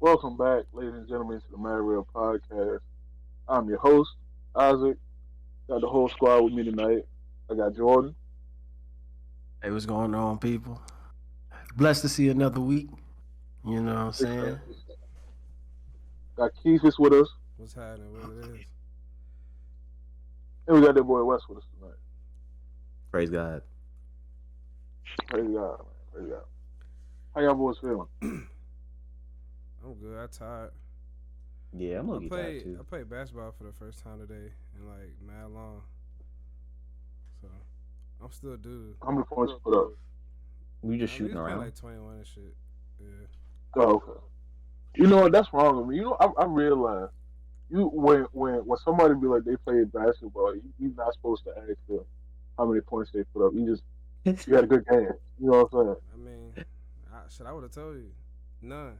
Welcome back, ladies and gentlemen, to the Mad Real Podcast. I'm your host, Isaac. Got the whole squad with me tonight. I got Jordan. Hey, what's going on, people? Blessed to see another week. You know what I'm Big fan. saying? Got Keith is with us, What's happening? What it is? and we got that boy West with us tonight. Praise God. Praise God, man. Praise God. How y'all boys feeling? I'm good. I tired. Yeah, I'm I looking tired played. too. I played basketball for the first time today in like mad long. So I'm still due. How many points you put up? We just I mean, shooting he's playing around. like 21 and shit. Yeah. Oh, okay. You know what? That's wrong with me. I realize when somebody be like they played basketball, you're not supposed to ask them how many points they put up. You had a good game. You know what I'm I mean, I would have told you, none.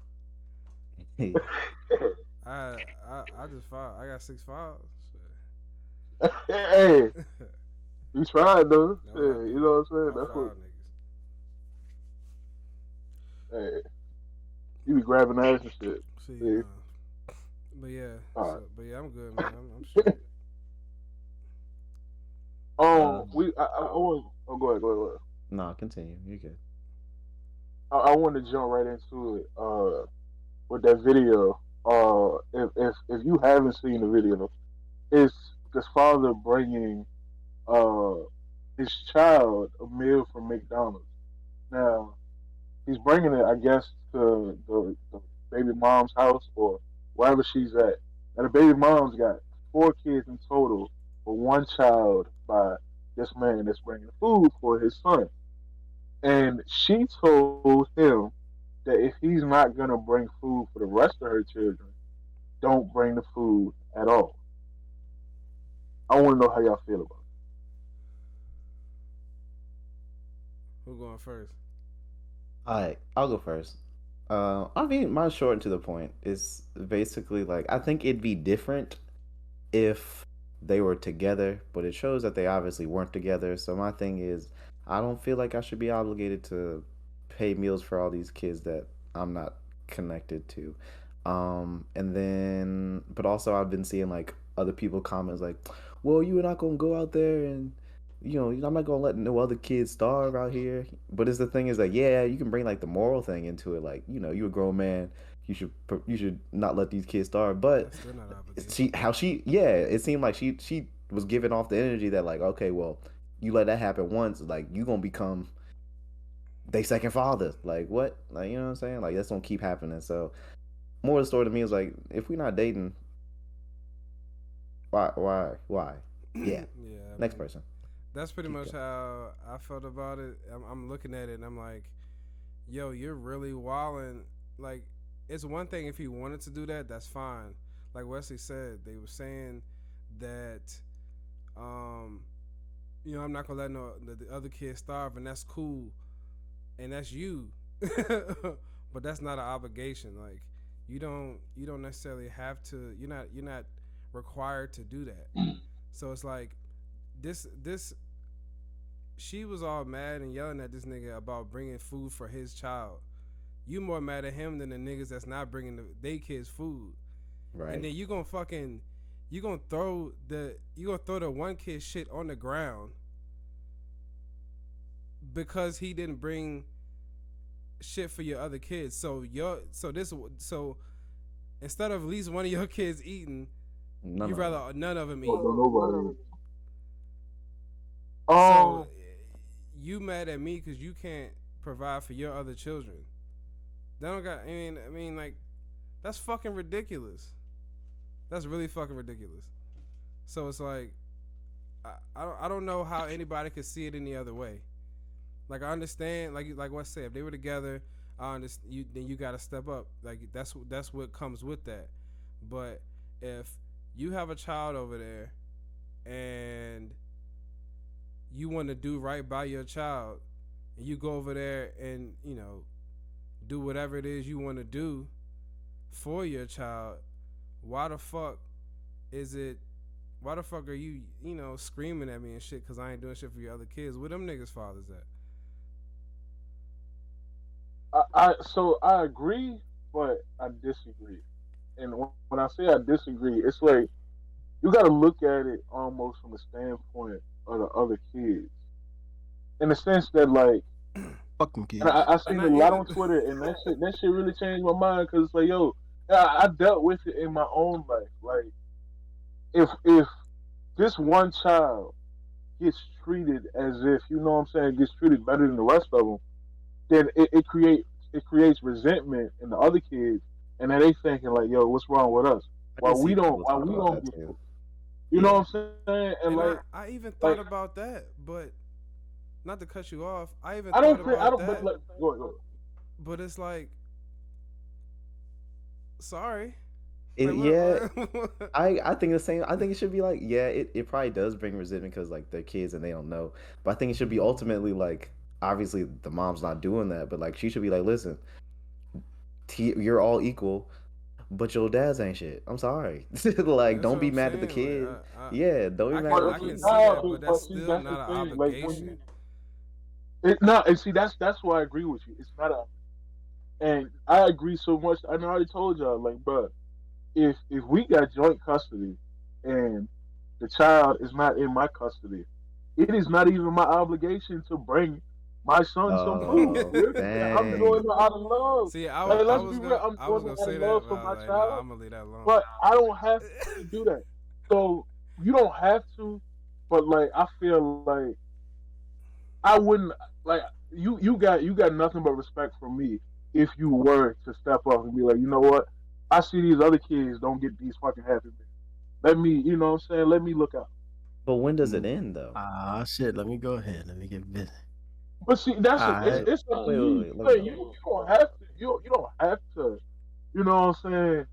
Hey, I just filed. I got 6 files. saying? Hey, you tried though. That's what I Yeah, you do. know what I'm saying? I That's what. file niggas. Hey, you be grabbing ass and shit. See, See? but yeah. All right. But yeah, I'm good, man. I'm straight. um, I want. Oh, go ahead. no, continue. You're good. I want to jump right into it. With that video. If you haven't seen the video, it's this father bringing uh his child a meal from McDonald's. Now he's bringing it, I guess, to the baby mom's house or wherever she's at. And the baby mom's got four kids in total, but one child by this man that's bringing food for his son. And she told him that if he's not gonna bring food for the rest of her children, don't bring the food at all. I want to know how y'all feel about Who going first? All right, I'll go first. I mean, mine's short and to the point. It's basically like I think it'd be different if they were together, but it shows that they obviously weren't together. So my thing is, I don't feel like I should be obligated to pay meals for all these kids that I'm not connected to. And then, but also I've been seeing like other people comments like, "Well, you're not gonna go out there and." I'm not gonna let no other kids starve out here. But it's the thing is like, yeah, you can bring like the moral thing into it. Like, you're a grown man. You should not let these kids starve. But That's still not an obligation. yeah, it seemed like she was giving off the energy that like, okay, well, you let that happen once, like you gonna become they second father. Like what? Like you know what I'm saying? Like that's gonna keep happening. So more of the story to me is like, if we're not dating, why? Yeah. Yeah, I Next mean, person. that's pretty Keep much going. how I felt about it. I'm looking at it and I'm like, yo, you're really wilding. Like, it's one thing if he wanted to do that, that's fine. Like Wesley said, they were saying that, um, I'm not gonna let the other kids starve, and that's cool, and that's you. But that's not an obligation. Like, you don't necessarily have to. You're not required to do that. So it's like this she was all mad and yelling at this nigga about bringing food for his child. You more mad at him than the niggas that's not bringing they kids food. And Right. then you gonna throw the one kid shit on the ground because he didn't bring shit for your other kids. So instead of at least one of your kids eating, None you of them. rather none of them it. eat. Don't nobody. So Um, you mad at me because you can't provide for your other children. They don't got. I mean, like that's fucking ridiculous. That's really fucking ridiculous. So it's like I don't know how anybody could see it any other way. Like I understand, like what I said, if they were together, I understand. Then you got to step up. Like that's what comes with that. But if you have a child over there and you want to do right by your child, and you go over there and do whatever it is you want to do for your child, why the fuck is it? Why the fuck are you screaming at me and shit because I ain't doing shit for your other kids? Where them niggas fathers at? I agree, but I disagree. And when I say I disagree, it's like you got to look at it almost from the standpoint of the other kids, in the sense that like, Fuck them kids. and I And seen not a lot even on Twitter, and that shit really changed my mind because it's like, yo, I dealt with it in my own life. Like, if this one child gets treated as if, you know what I'm saying, gets treated better than the rest of them, then it creates resentment in the other kids, and then they thinking like, yo, what's wrong with us? I can Why we see don't people why talk we about don't that get too. you know Yeah. what I'm saying? And and like I even like thought about that, but not to cut you off. I even I thought don't think I about don't that, but like go ahead, go ahead. but it's like, sorry. It, Like, yeah, what? I think the same. I think it should be like, yeah, it probably does bring resentment because like they're kids and they don't know. But I think it should be ultimately like, obviously the mom's not doing that, but like she should be like, listen, you're all equal, but your dad's ain't shit. I'm sorry. Like, That's don't what be I'm mad at the saying. kid. Like, Yeah, don't be I mad can at the I But see, can kid. see nah, that, but but that's see, still that's not the an thing. Like when obligation. no, and see that's why I agree with you. It's not a, and I agree so much. I already told y'all, like, bro, if we got joint custody and the child is not in my custody, it is not even my obligation to bring my son some food. Oh, I'm doing dang. it out of love. See, Like, I let's be was real. gonna I'm I was doing gonna it out say of that, love but for I was my like, nah, child, I'm gonna leave that alone. but I don't have to do that. So you don't have to, but like I feel like I wouldn't like you got nothing but respect for me if you were to step up and be like, you know what? I see these other kids don't get these fucking happy meals. Let me, you know what I'm saying? Let me look out. But when does it end though? Ah, shit. Let me go ahead. Let me get busy. But see, that's All it. It's right. it's up to Wait, you. let me Like, know. you don't have to. You don't have to. You know what I'm saying?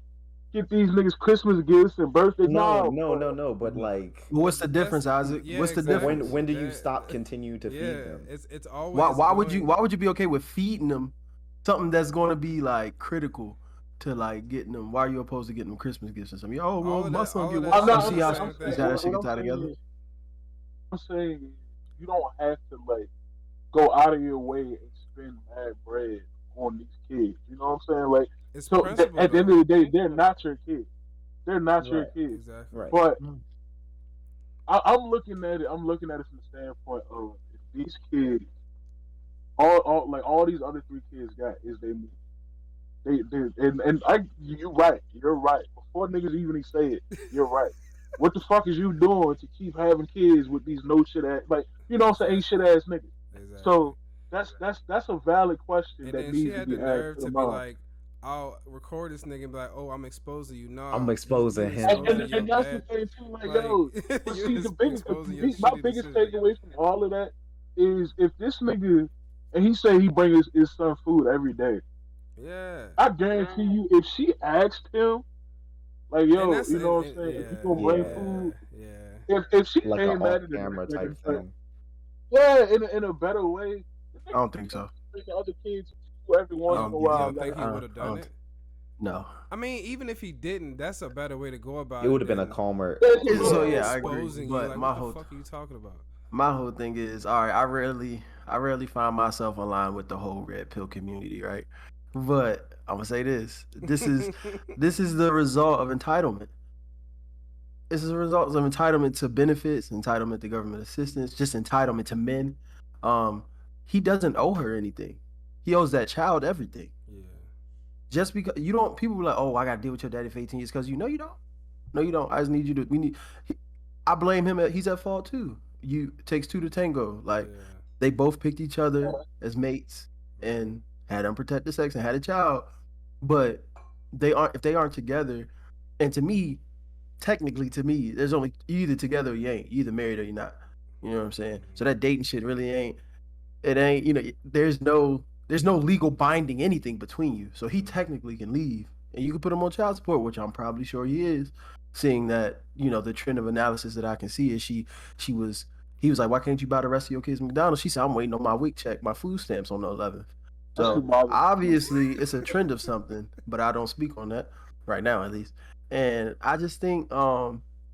Get these niggas Christmas gifts and birthday. No, No, no, but no, no. But like, What's the But difference, Isaac? yeah, What's the but exactly. difference? when do you That stop continue to feed yeah, them? it's Why always why would you going. why would you be okay with feeding them something that's going to be like critical to like getting them? Why are you opposed to getting them Christmas gifts or something? Oh well, my son All get of one. that I'm You shit not. is see the how I'm same is saying that thing. how shit what get I'm tied saying together? is I'm saying is you don't have to like go out of your way and spend mad bread on these kids. You know what I'm saying? Like, It's so principle at the end though. of the day, they're not your kids. They're not your Right, kids. Exactly. right. But Mm. I'm looking at it. I'm looking at it from the standpoint of if these kids, all these other three kids got is you're right. You're right. Before niggas even say it, you're right. What the fuck is you doing to keep having kids with these no shit ass, like, you know what I'm saying, ain't shit Exactly. ass niggas? Exactly. So that's a valid question And that then she needs to had be the asked nerve to the to be mom. like, "I'll record this nigga and be like, oh, I'm exposing you. I'm Nah, you exposing him. And, exposing and, your and that's the bad. thing too, like, Like yo. But you see, the biggest, exposing your my shitty biggest decision. takeaway from all of that is if this nigga, and he say he bring his son food every day, Yeah. I guarantee you, if she asked him, like, And yo, that's you know what I'm saying, if you gonna bring Yeah, food, yeah. if she like a came at off it camera type like, thing. yeah, in a better way, I don't think so. the other kids every I once in don't a think You while. so. don't Like, think he would have I done don't. it? No. I mean, even if he didn't, that's a better way to go about It would it have been a than calmer. So yeah, yeah, I agree. exposing you. But Like, my what the whole fuck are you talking about? thing is, all right, I rarely find myself aligned with the whole red pill community, right? But I'm gonna say this. This is the result of entitlement. This is a result of entitlement to benefits, entitlement to government assistance, just entitlement to men. Um, he doesn't owe her anything. He owes that child everything. Yeah. Just because you don't, people be like, oh, I gotta deal with your daddy for 18 years because you know you don't. No, you don't. I just need you to. I blame him. He's at fault too. You it takes two to tango. Like Yeah. they both picked each other as mates and had unprotected sex and had a child, but they aren't. If they aren't together, and technically to me, there's only you either together or you ain't. You either married or you're not. You know what I'm saying? So that dating shit really ain't. It ain't. You know, there's no legal binding anything between you. So he technically can leave, and you can put him on child support, which I'm probably sure he is. Seeing that, the trend of analysis that I can see is he was like, why can't you buy the rest of your kids McDonald's? She said, I'm waiting on my week check, my food stamps on the 11th. So obviously it's a trend of something, but I don't speak on that right now, at least. And I just think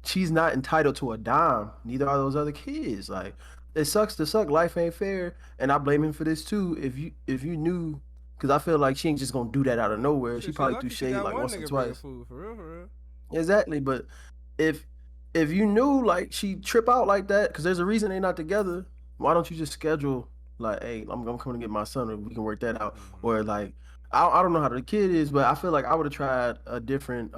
she's not entitled to a dime. Neither are those other kids. Like, it sucks to suck. Life ain't fair, and I blame him for this too. If you knew Because I feel like she ain't just gonna do that out of nowhere. Shit, She she probably lucky threw she shade got like one once or nigga bringing twice. food, for real, for real. Exactly, but if you knew like she trip out like that, because there's a reason they not together. Why don't you just schedule like, hey, I'm coming to get my son, or we can work that out, or like, I don't know how the kid is, but I feel like I would have tried a different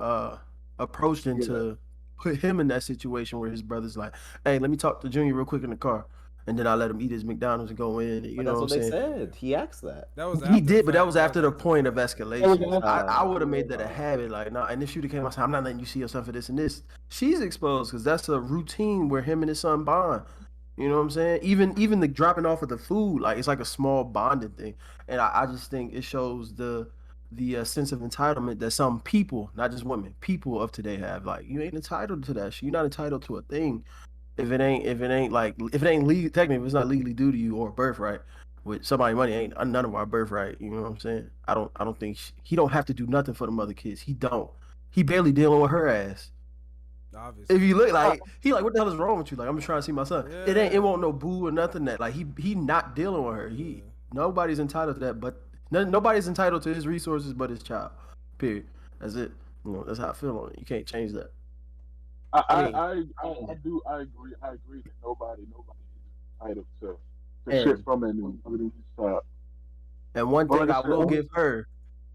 approach than to put him in that situation where his brother's like, hey, let me talk to Junior real quick in the car, and then I let him eat his McDonald's and go in. You But know that's what what I'm they saying? said. He asked that. That was He after did, the but that fact. was after the point of fact. escalation. I would have Uh, made that a habit, like, nah. And if she would have came, I said, I'm not letting you see yourself for this and this. She's exposed because that's a routine where him and his son bond. You know what I'm saying? Even the dropping off of the food, like it's like a small bonding thing. And I just think it shows the sense of entitlement that some people, not just women, people of today have. Like, you ain't entitled to that shit. You're not entitled to a thing if it ain't legal, technically if it's not legally due to you or birthright. With somebody money ain't none of our birthright. You know what I'm saying? I don't think he don't have to do nothing for the mother kids. He don't. He barely dealing with her ass. Obviously. If you look like he like, what the hell is wrong with you? Like, I'm just trying to see my son. Yeah. It won't no boo or nothing that like he not dealing with her. Yeah. Nobody's entitled to that, but nobody's entitled to his resources but his child. Period. That's it. You know, that's how I feel on it. You can't change that. I mean, I agree. I agree that nobody is entitled to And- shit from anybody's child. And one Well, thing like I I will said- give her,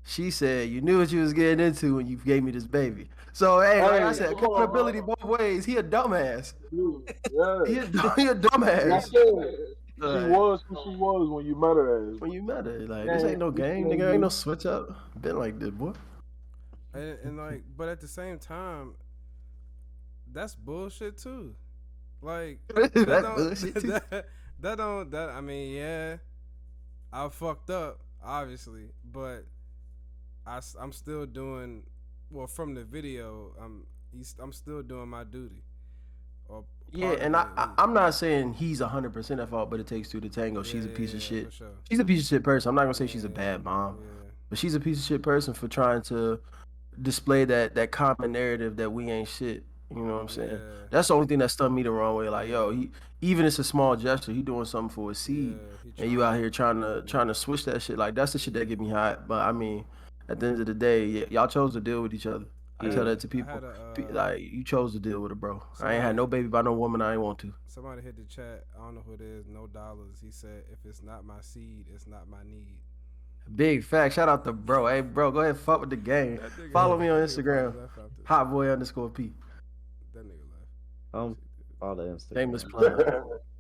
she said, "You knew what you was getting into when you gave me this baby." So, hey, like I said, accountability both ways. He a dumbass. Dude, yeah. He a Like I dumbass. said, she Like, was who she was when you met her as. when you met her, like this ain't no game, nigga. Ain't no switch up. Been like this, boy. And like, but at the same time, that's bullshit too. Like That's don't- bullshit too. that I mean, yeah, I fucked up obviously, but I'm still doing well from the video. I'm still doing my duty. Or Yeah, part of and it, at least. I'm not saying he's 100% at fault, but it takes two to tango. She's a Yeah, piece of yeah, shit. for sure. She's a piece of shit person. I'm not gonna say she's a Yeah, bad mom, yeah. but she's a piece of shit person for trying to display that common narrative that we ain't shit. You know what I'm saying? Yeah. That's the only thing that stunned me the wrong way. Like, yo, even it's a small gesture, he doing something for his seed, Yeah, he and you out trying. here trying to switch that shit. Like, that's the shit that get me hot. But I mean, at the end of the day, y'all chose to deal with each other. I tell that to people. had Like, you chose to deal with it, bro. I ain't somebody- had no baby by no woman I ain't want to. Somebody hit the chat. I don't know who it is. No dollars. He said, "If it's not my seed, it's not my need." Big fact. Shout out to bro. Hey, bro, go ahead, fuck with the game. That nigga- Follow me on that nigga Instagram. probably left after- Hotboy_P. That nigga left. All the Instagram. Shameless plug.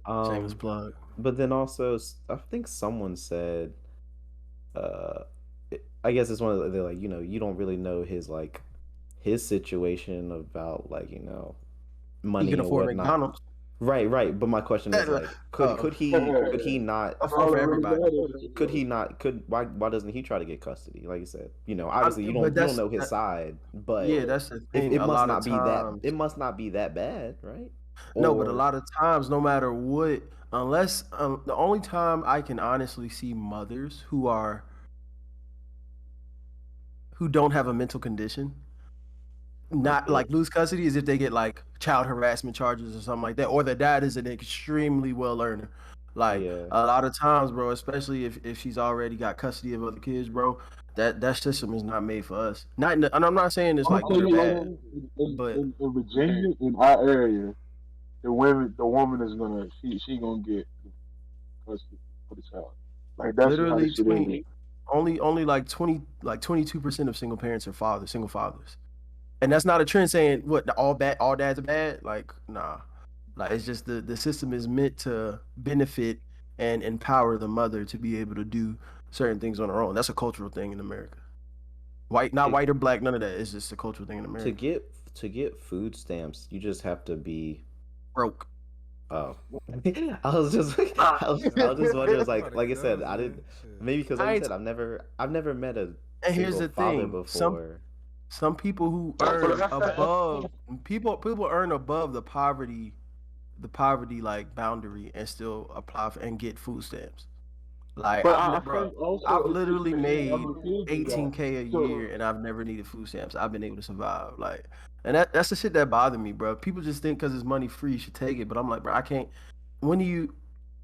Shameless Um, plug. but then also, I think someone said, I guess it's one of they're like, you don't really know his situation about money He can and afford whatnot. McDonald's. Right. But my question is could he not? Afford for everybody. Could he not? Why doesn't he try to get custody? Like you said, obviously you but don't know his that- side, but Yeah, that's the thing. it a must lot not of be times, that. It must not be that bad, right? No, but a Or- lot of times, no matter what, unless the only time I can honestly see mothers who don't have a mental condition, not like lose custody, is if they get like child harassment charges or something like that, or their dad is an extremely well earner. Like Yeah. a lot of times, bro, especially if she's already got custody of other kids, bro, that system is not made for us. And I'm not saying it's like good or bad. but- in Virginia, in our area, the woman is gonna she gonna get custody for the child. Like that's Literally how shit 20 is. only like 22% of single parents are single fathers. And that's not a trend saying what all dads are bad. Like, nah. Like, it's just the system is meant to benefit and empower the mother to be able to do certain things on her own. That's a cultural thing in America. Not white or black, none of that. It's just a cultural thing in America. to get food stamps, you just have to be. Broke. Oh, I was just wondering, like I said, I didn't maybe because like I said, I've never met a And here's single the father thing. before. Some people who earn above people earn above the poverty like boundary and still apply for and get food stamps. Like, But I've literally made I'm a kid, 18K a So- year and I've never needed food stamps. I've been able to survive. Like, and that's the shit that bothered me, bro. People just think because it's money free, you should take it. But I'm like, bro, I can't.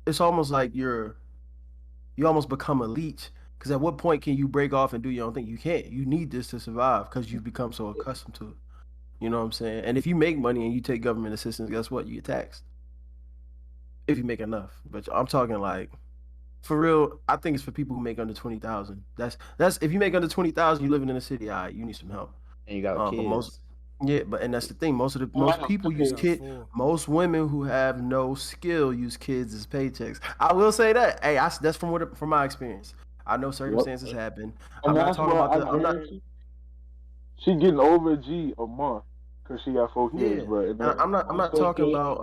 It's almost like you almost become a leech Because at what point can you break off and do your own thing? You can't. You need this to survive because you've become so accustomed to it. You know what I'm saying? And if you make money and you take government assistance, guess what? You get taxed. If you make enough. But I'm talking like, for real, I think it's for people who make under 20,000. That's if you make under 20,000, you living in the city, all right, you need some help. And you got But kids. and that's the thing. Most people use most women who have no skill use kids as paychecks. I will say that. Hey, that's from my experience. I know circumstances happen. I'm not talking about she getting over a G a month because she got 4 kids, bro. And I'm not talking about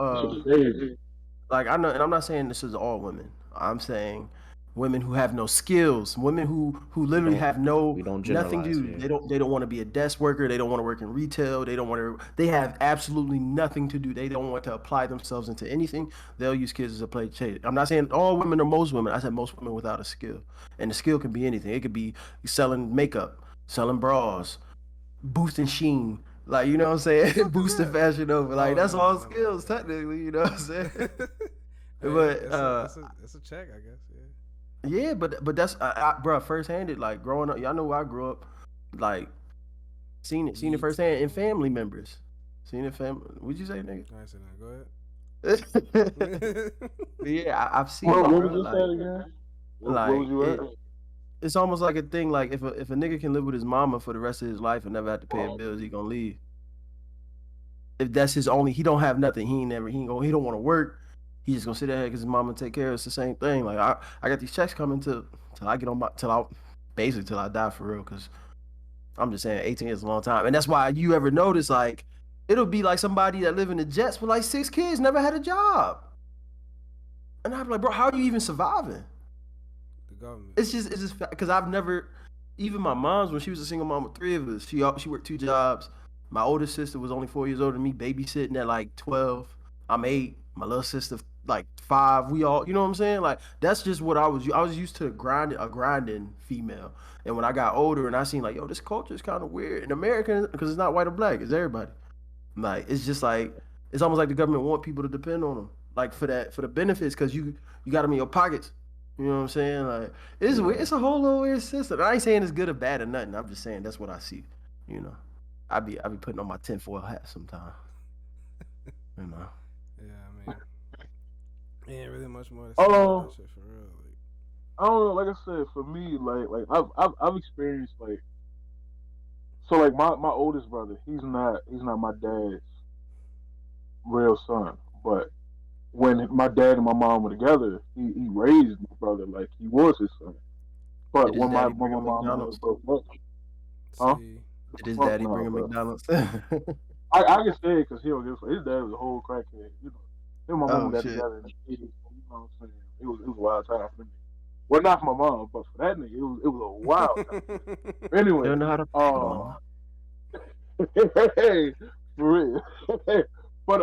like I know, and I'm not saying this is all women. I'm saying women who have no skills, women who literally have nothing to do. Here. They don't want to be a desk worker. They don't want to work in retail. They have absolutely nothing to do. They don't want to apply themselves into anything. They'll use kids as a play trade. I'm not saying all women or most women. I said most women without a skill, and the skill can be anything. It could be selling makeup, selling bras, boosting sheen. Like, you know what I'm saying? Boosting fashion over. Like, that's all skills, technically, you know what I'm saying? But it's a check, I guess. Yeah, but that's bro, first-handed. Like, growing up, y'all know where I grew up. Like, seen it firsthand in family members. Seen it family. What'd you say, nigga? I said that. Go ahead. Yeah, I've seen. What was you saying again? Like, what was you at? It's almost like a thing. Like, if a nigga can live with his mama for the rest of his life and never have to pay his bills, he gonna leave. If that's his only, he don't have nothing. He don't want to work. He's just gonna sit there because his mama take care of. It's the same thing. Like, I got these checks coming till I get on till I die for real. Because I'm just saying, 18 is a long time, and that's why you ever notice like it'll be like somebody that live in the jets with like 6 kids, never had a job, and I'm like, bro, how are you even surviving? Government. It's just because I've never, even my mom's, when she was a single mom with 3 of us, she worked 2 jobs. My oldest sister was only 4 years older than me, babysitting at like 12. I'm 8. My little sister like 5. We all, you know what I'm saying? Like, that's just what I was used to a grinding female. And when I got older and I seen like, yo, this culture is kind of weird in America because it's not white or black, it's everybody. Like, it's just like, it's almost like the government want people to depend on them, like for the benefits, because you got them in your pockets. You know what I'm saying? Like, it's weird. It's a whole little weird system. I ain't saying it's good or bad or nothing. I'm just saying that's what I see. You know, I be putting on my tinfoil hat sometimes. You know. Yeah, I mean, ain't really much more to say about that shit for real. Like, I don't know. Like I said, for me, like I've experienced like, so like my oldest brother, he's not my dad's real son, but when my dad and my mom were together, he raised my brother like he was his son. But when my mom broke up, did his daddy bring him McDonald's? I can say it because his dad was a whole crackhead. You know, him and my mom got together in the 80s. You know what I'm saying? It was a wild time for me. Well, not for my mom, but for that nigga, it was a wild time. Anyway, don't know how to hey, for real. But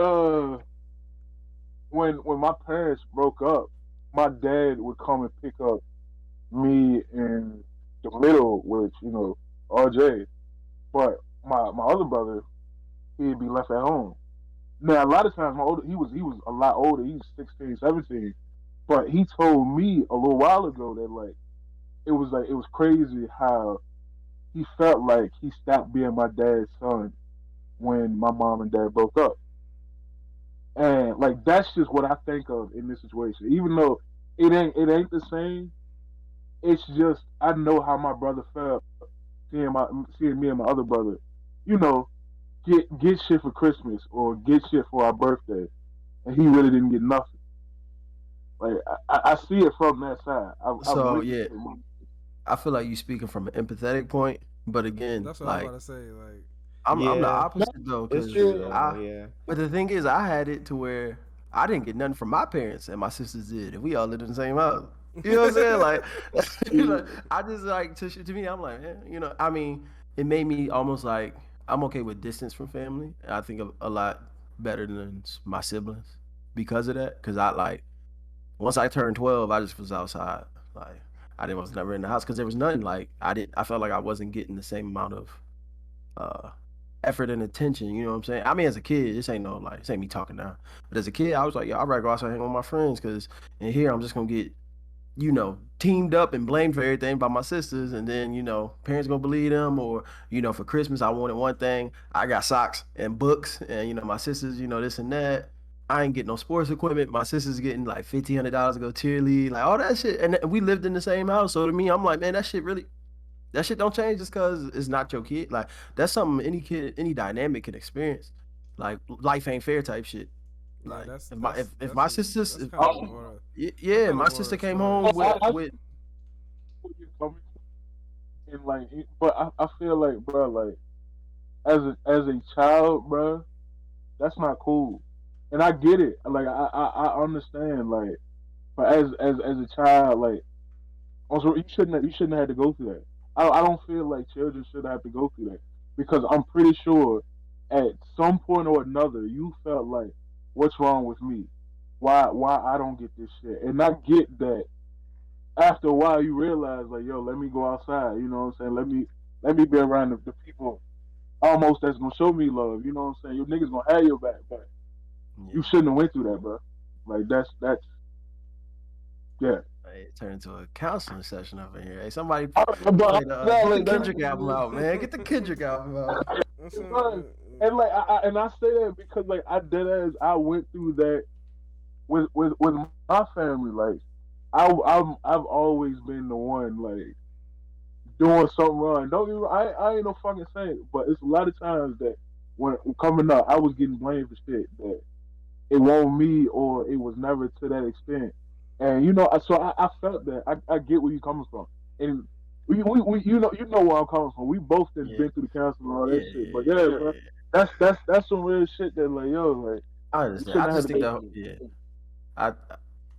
when my parents broke up, my dad would come and pick up me in the middle, which, you know, RJ. But my other brother, he'd be left at home. Now a lot of times he was a lot older. He was 16, 17. But he told me a little while ago that like it was crazy how he felt like he stopped being my dad's son when my mom and dad broke up. And like that's just what I think of in this situation. Even though it ain't the same, it's just I know how my brother felt seeing me and my other brother, you know, get shit for Christmas or get shit for our birthday, and he really didn't get nothing. Like I see it from that side. I feel like you speaking from an empathetic point, but again, that's what like, I'm about to say. Like, I'm the opposite though. It's true. But the thing is, I had it to where I didn't get nothing from my parents, and my sisters did, and we all lived in the same house. You know what I'm saying? Like, you know, I just like to me, I'm like, you know, I mean, it made me almost like I'm okay with distance from family. I think a lot better than my siblings because of that. Because I like once I turned 12, I just was outside. Like I was never in the house because there was nothing. Like I felt like I wasn't getting the same amount of effort and attention. You know what I'm saying? I mean, as a kid, this ain't me talking now. But as a kid, I was like, yo, I'd rather go outside and hang with my friends because in here I'm just gonna get teamed up and blamed for everything by my sisters, and then parents gonna believe them, or for Christmas I wanted one thing, I got socks and books, and my sisters this and that. I ain't getting no sports equipment. My sister's getting like $1,500 to go cheerlead, like all that shit, and we lived in the same house. So to me, I'm like, man, that shit don't change just because it's not your kid. Like that's something any kid, any dynamic can experience. Like life ain't fair type shit. Yeah, Like that's if my sisters, that's if, kind of more. yeah, kinda my more sister came story. home with I with where you coming from, and like, but I feel like, bro, like as a child, bro, that's not cool. And I get it. Like I understand. Like, but as a child, like also you shouldn't have had to go through that. I don't feel like children should have to go through that because I'm pretty sure at some point or another you felt like, what's wrong with me? Why I don't get this shit? And I get that after a while you realize like, yo, let me go outside. You know what I'm saying? Let me be around the people almost that's gonna show me love. You know what I'm saying? Your niggas gonna have your back, but you shouldn't have went through that, bro. Like that's yeah. Hey, it turned into a counseling session over here. Hey, somebody But play get the like, Kendrick album out, man. Get the Kendrick album out. That's and like I say that because like I did as I went through that with my family. Like I've always been the one like doing something wrong. Don't get me wrong, I ain't no fucking saint, but it's a lot of times that when coming up, I was getting blamed for shit that it wasn't me or it was never to that extent. And so I felt that I get where you coming from, and we you know where I'm coming from. We both have Yeah, been through the council and all that yeah, shit, yeah, but yeah, yeah, bro, yeah. that's some real shit that like yo like I you understand. I shouldn't have just to think go that through yeah, it. I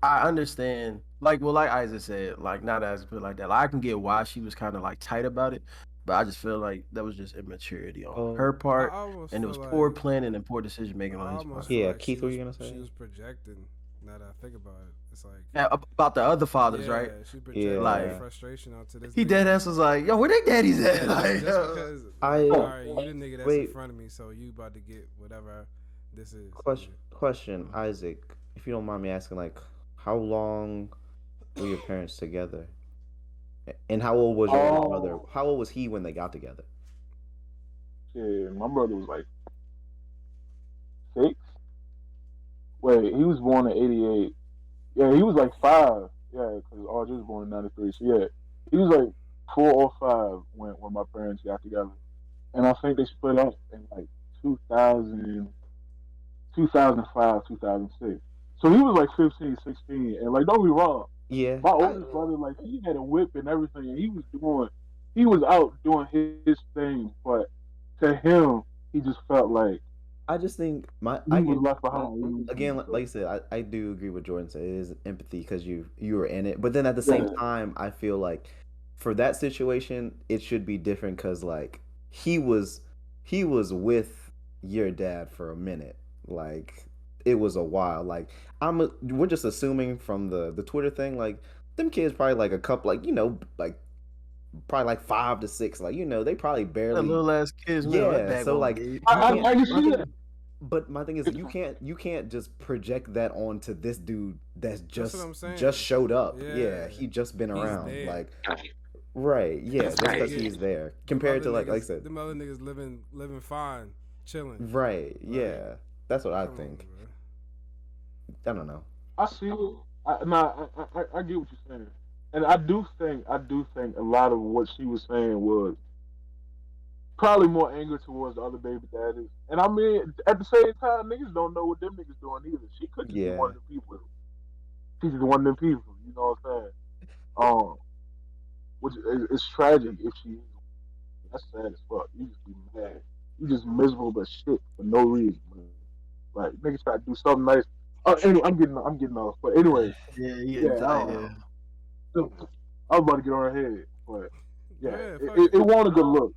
I understand. Like Isaac said, like not as put it like that. Like, I can get why she was kind of like tight about it, but I just feel like that was just immaturity on her Oh, I part, almost and it feel was poor like planning and poor decision making I on his almost part. feel yeah, like Keith, what were you gonna she say? was projecting. Now that I think about it, it's like Yeah, about the other fathers, yeah, right? she projected her Like Yeah, frustration onto this he nigga. dead ass was like, "Yo, where they daddies at?" Yeah, Like, just because like I all right, you the nigga that's in wait. front of me, so you about to get whatever this is. Question, Isaac, if you don't mind me asking, like, how long were your parents together, and how old was your older brother? Oh How old was he when they got together? shit, my brother was like 6. Wait, he was born in '88. Yeah, he was like 5. Yeah, because RJ was born in '93. So yeah, he was like 4 or 5 when my parents got together, and I think they split up in like 2000, 2005, 2006. So he was like 15, 16, and like don't be wrong, Yeah, my oldest brother like he had a whip and everything, and he was out doing his thing, but to him he just felt like I just think he I was get left behind. again, like you said, I do agree with Jordan said. It is empathy because you were in it, but then at the same Yeah, time, I feel like for that situation, it should be different because like he was he was with your dad for a minute, like it was a while. Like we're just assuming from the Twitter thing, like them kids probably like a couple, like like probably like 5 to 6, like they probably that barely. little ass kids, man, that Yeah, so backbone, like dude. you can't. I can My see thing that. but my thing is you can't just project that onto this dude that's That's what I'm saying. just showed up. Yeah, Yeah, he just been he's around. there. Like right, yeah, That's just what I because get. he's there. Them Compared other to like I niggas, said. them other niggas living fine, chilling. Right, Like, yeah. That's what I come on, think. bro. I don't know. I see it. I get what you're saying, and I do think a lot of what she was saying was probably more anger towards the other baby daddies. And I mean, at the same time, niggas don't know what them niggas doing either. She could just be one Yeah. of them people. She's just one of them people. You know what I'm saying? Which is tragic if she is. That's sad as fuck. You just be mad. You just miserable as shit for no reason, man. Like niggas try to do something nice. Anyway, I'm getting off. But anyway, Yeah, yeah, I don't yeah. know. I was about to get on her head, but yeah, Yeah, fuck it wasn't a good look.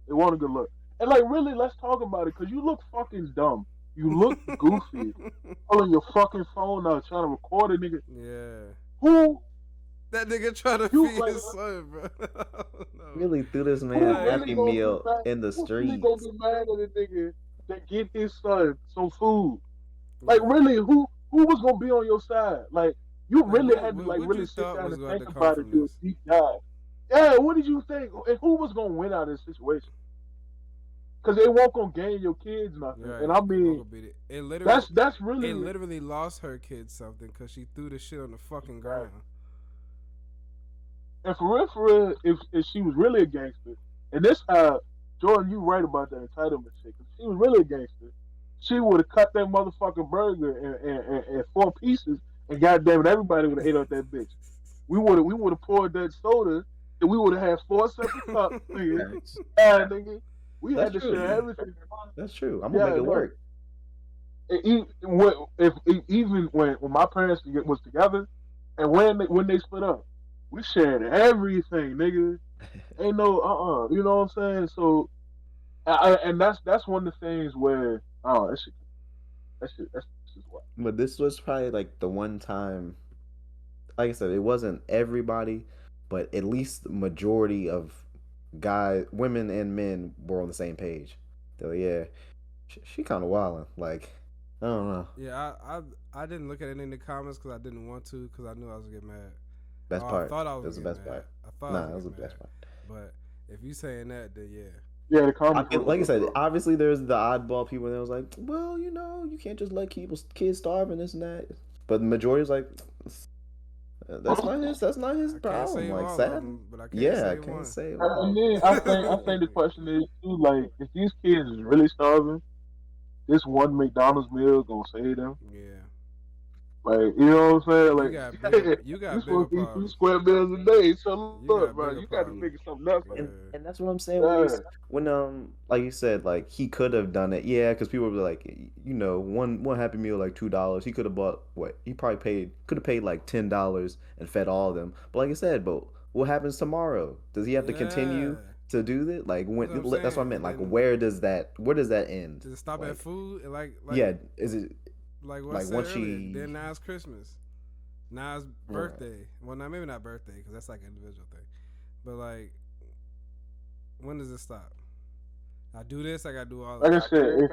It wasn't a good look. And like, really, let's talk about it because you look fucking dumb. You look goofy. Pulling your fucking phone out trying to record a nigga. Yeah. Who That nigga trying to you feed like? his son, bro. No. Really threw this Who man really Happy gonna be Meal mad? in the Who really gonna streets. be mad at a nigga that get his son some food? Like, really, who was gonna be on your side? Like, You Like, really what- had to what- like what really you sit thought down was and going to think come about it, from do a this? deep dive. Yeah, what did you think? And who was gonna win out of this situation? Because they won't gonna gain your kids nothing. Right. And I It mean, won't be it literally. that's It really literally lost her kid something because she threw the shit on the fucking ground. and for real, if she was really a gangster, and this Jordan, you right about that entitlement shit. If she was really a gangster, she would have cut that motherfucking burger in 4 pieces, and goddamn it, everybody would have ate up that bitch. We would have poured that soda, and we would have had 4 separate cups, nigga. Facts. Yeah, nigga. We That's had to true. share everything. That's true. I'm gonna make it no. work. Even when my parents was together, and when they split up, we shared everything, nigga. Ain't no you know what I'm saying? So, and that's one of the things where that's just what. But this was probably like the one time, like I said, it wasn't everybody, but at least the majority of guys, women and men were on the same page. So yeah, she kind of wilding. Like, I don't know. Yeah, I didn't look at it in the comments because I didn't want to because I knew I was gonna get mad. Best Oh, part. I thought I was That was the gonna best get mad. part. I thought I Nah, that was was the gonna best get part. mad. But if you saying that, then yeah. Yeah, the comments. Like I said, obviously there's the oddball people that was like, well, you can't just let kids starve and this and that. But the majority is like, that's not his I can't problem. say Like, all sad. of them, but I can't Yeah, say I can't one. say. And then I think the question is too, like, if these kids is really starving, this one McDonald's meal gonna save them. Yeah. Like, you know what I'm saying? Like, You got you bigger supposed to eat 2 problems. square meals a day. So You look, got bro, bigger you got to problems. figure something else. Yeah. And that's what I'm saying. Yeah. When like you said, like he could have done it, yeah, because people were like, one Happy Meal like $2. He could have bought what? He probably could have paid like $10 and fed all of them. But like I said, but what happens tomorrow? Does he have to continue Yeah. to do that? Like when That's what I'm that's what I saying. meant. Like Then- where does that end? Does it stop Like, at food? Like yeah, is it like what I like said once earlier. she- Then now it's Christmas. Now it's birthday. Well, not maybe not birthday because that's like an individual thing. But like, when does it stop? I do this. I gotta do all Like I that said,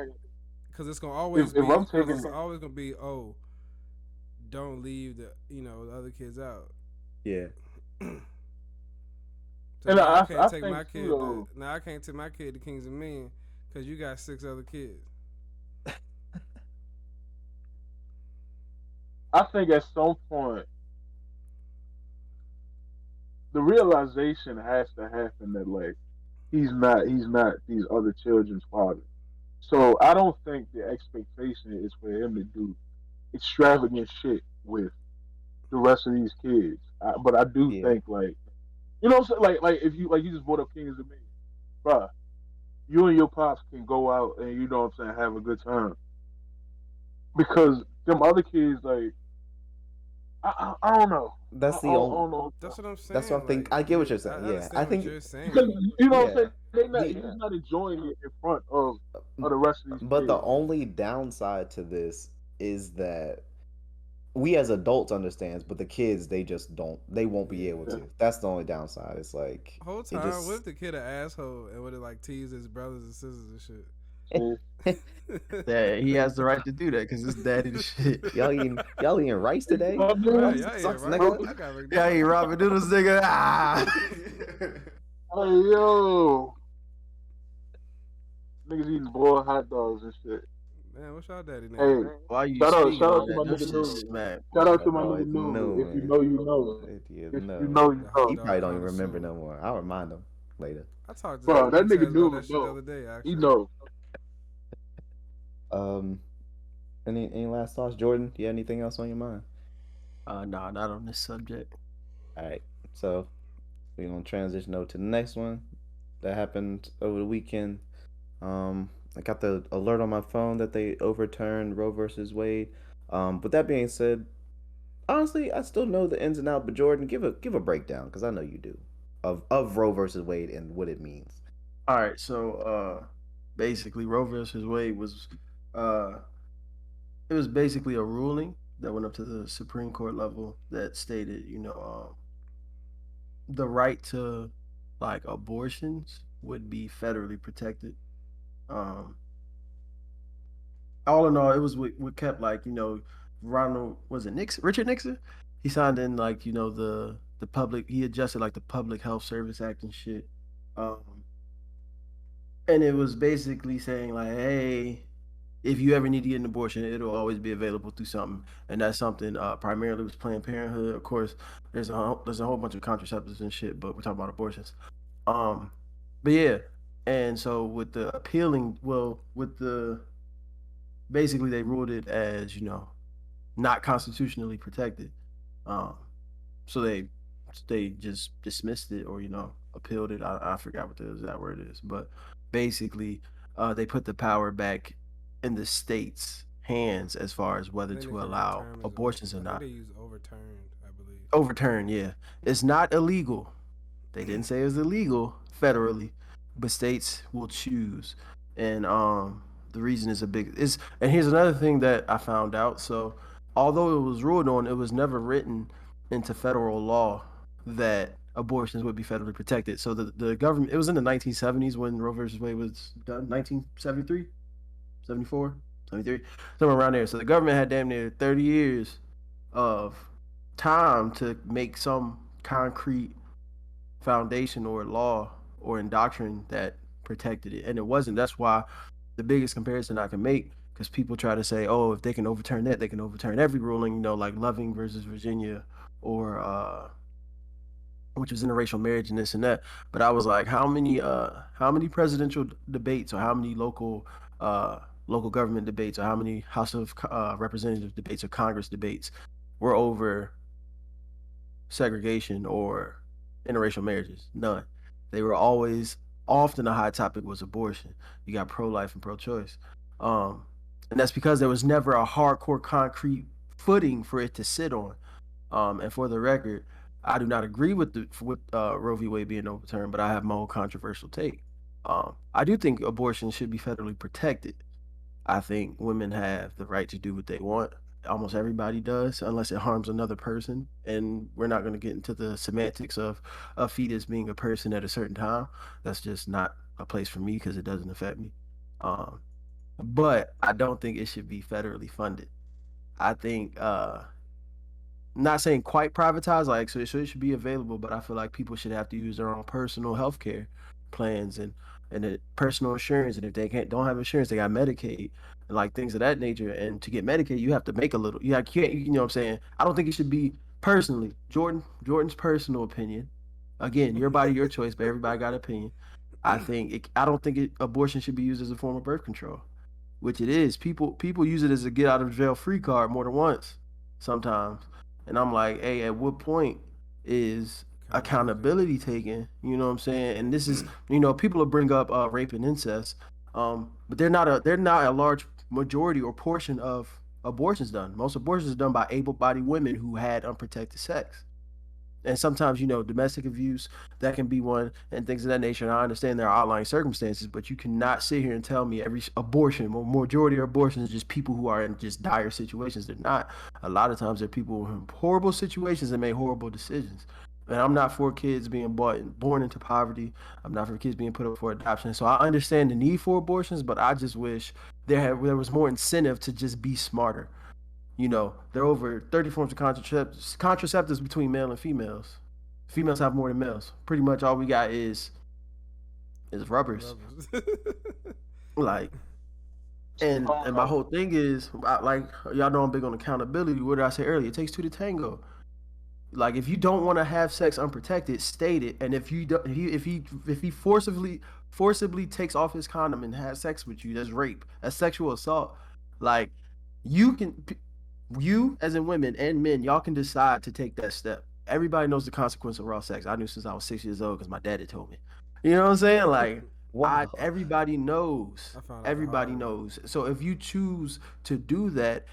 because it's gonna always if be. I'm 'cause taking- it's always gonna be. Oh, don't leave the the other kids out. yeah. So And now I I can't take think my too, kid. though- Now I can't take my kid to Kings and Men because you got 6 other kids. I think at some point, the realization has to happen that like he's not these other children's father. So I don't think the expectation is for him to do extravagant shit with the rest of these kids. But I do Yeah. think like, you know what I'm saying? Like if you just brought up Kings of Men, bruh, you and your pops can go out and you know what I'm saying, have a good time. Because them other kids, like, I don't know. That's the I only. don't know. That's what I'm saying. That's what I think. I get what you're saying. Yeah, understand I what think- you're saying. Because you know what I'm Yeah. saying? He's not enjoying it in front of the rest of these But kids. the only downside to this is that we as adults understands, but the kids they just don't. They won't be able to. That's the only downside. It's like Whole it time, just- what if the kid an asshole and would have like tease his brothers and sisters and shit? Yeah, he has the right to do that because it's daddy the shit. y'all eating rice today? Oh, dude. Right, yeah, Sucks, right. nigga. I got Yeah, he Robin Noodles nigga. Ah. Hey, yo. Niggas eating boiled hot dogs and shit. Man, what's y'all daddy name? Hey, Why you Shout out- speaking shout out on to that? my Them nigga shit's Noodles. smack. Shout out to my Oh, nigga it's Noodles. no, If you man. know, you know. If you If know. you know, you The know. hot He dog probably don't even connoisseur. remember no more. I'll remind him later. I talked to Bro, that him nigga about knew that it, shit the bro. other day. Actually, He know. Any last thoughts, Jordan? You have anything else on your mind? Nah, not on this subject. All right, so we're gonna transition over to the next one that happened over the weekend. I got the alert on my phone that they overturned Roe versus Wade. With that being said, honestly, I still know the ins and outs. But Jordan, give a breakdown because I know you do of Roe versus Wade and what it means. All right, so basically, Roe versus Wade was it was basically a ruling that went up to the Supreme Court level that stated, the right to like abortions would be federally protected. All in all, it was what kept Ronald, was it Nixon, Richard Nixon? he signed in like the public. He adjusted like the Public Health Service Act and shit. Um, and it was basically saying like, hey, if you ever need to get an abortion, it'll always be available through something, and that's something primarily was Planned Parenthood. Of course, there's a whole bunch of contraceptives and shit, but we're talking about abortions. Um, but yeah, and so with the appealing, well, with the basically they ruled it as not constitutionally protected. Um, so they just dismissed it or appealed it. I forgot what the exact word is, but basically they put the power back in the states' hands as far as I whether think the to correct allow term is abortions or I think not. they use overturned, I believe. Overturn, yeah, it's not illegal. They didn't say it was illegal federally, but states will choose. And the reason is a big is and here's another thing that I found out. So although it was ruled on, it was never written into federal law that abortions would be federally protected. So the government it was in the 1970s when Roe versus Wade was done, 1973, 74, 73, somewhere around there. So the government had damn near 30 years of time to make some concrete foundation or law or in doctrine that protected it, and it wasn't. That's why the biggest comparison I can make, because people try to say, oh, if they can overturn that, they can overturn every ruling, like Loving versus Virginia, or which was interracial marriage and this and that. But I was like, how many presidential debates or how many local government debates or how many House of Representative debates or Congress debates were over segregation or interracial marriages? None. They were always often a hot topic was abortion. You got pro life and pro choice. Um, and that's because there was never a hardcore concrete footing for it to sit on. And for the record, I do not agree with Roe v. Wade being overturned, but I have my own controversial take. I do think abortion should be federally protected. I think women have the right to do what they want. Almost everybody does, unless it harms another person. And we're not going to get into the semantics of a fetus being a person at a certain time. That's just not a place for me because it doesn't affect me. Um, but I don't think it should be federally funded. I think not saying quite privatized, like so it should be available, but I feel like people should have to use their own personal health care plans and personal insurance. And if they don't have insurance, they got Medicaid and like things of that nature. And to get Medicaid, you have to make a little. You can't, you know what I'm saying? I don't think it should be personally. Jordan's personal opinion. Again, your body, your choice, but everybody got an opinion. I don't think abortion should be used as a form of birth control, which it is. People use it as a get out of jail free card more than once sometimes. And I'm like, hey, at what point is accountability taken? You know what I'm saying? And this is, people will bring up rape and incest, but they're not a large majority or portion of abortions done. Most abortions are done by able-bodied women who had unprotected sex. And sometimes, domestic abuse, that can be one, and things of that nature. And I understand there are outlying circumstances, but you cannot sit here and tell me every abortion, or majority of abortions, is just people who are in just dire situations. They're not. A lot of times, they're people in horrible situations and made horrible decisions. And I'm not for kids being born into poverty. I'm not for kids being put up for adoption. So I understand the need for abortions, but I just wish there was more incentive to just be smarter. There are over 30 forms of contraceptives between male and females. Females have more than males. Pretty much all we got is rubbers. Like, and my whole thing is like y'all know I'm big on accountability. What did I say earlier? It takes two to tango. Like if you don't want to have sex unprotected, state it. And if you don't, if he forcibly takes off his condom and has sex with you, that's rape. That's sexual assault. Like you can you as in women and men, y'all can decide to take that step. Everybody knows the consequence of raw sex. I knew since I was 6 years old because my daddy told me. You know what I'm saying? Like Wow. everybody knows. I found out the Everybody hard way. knows. So if you choose to do that,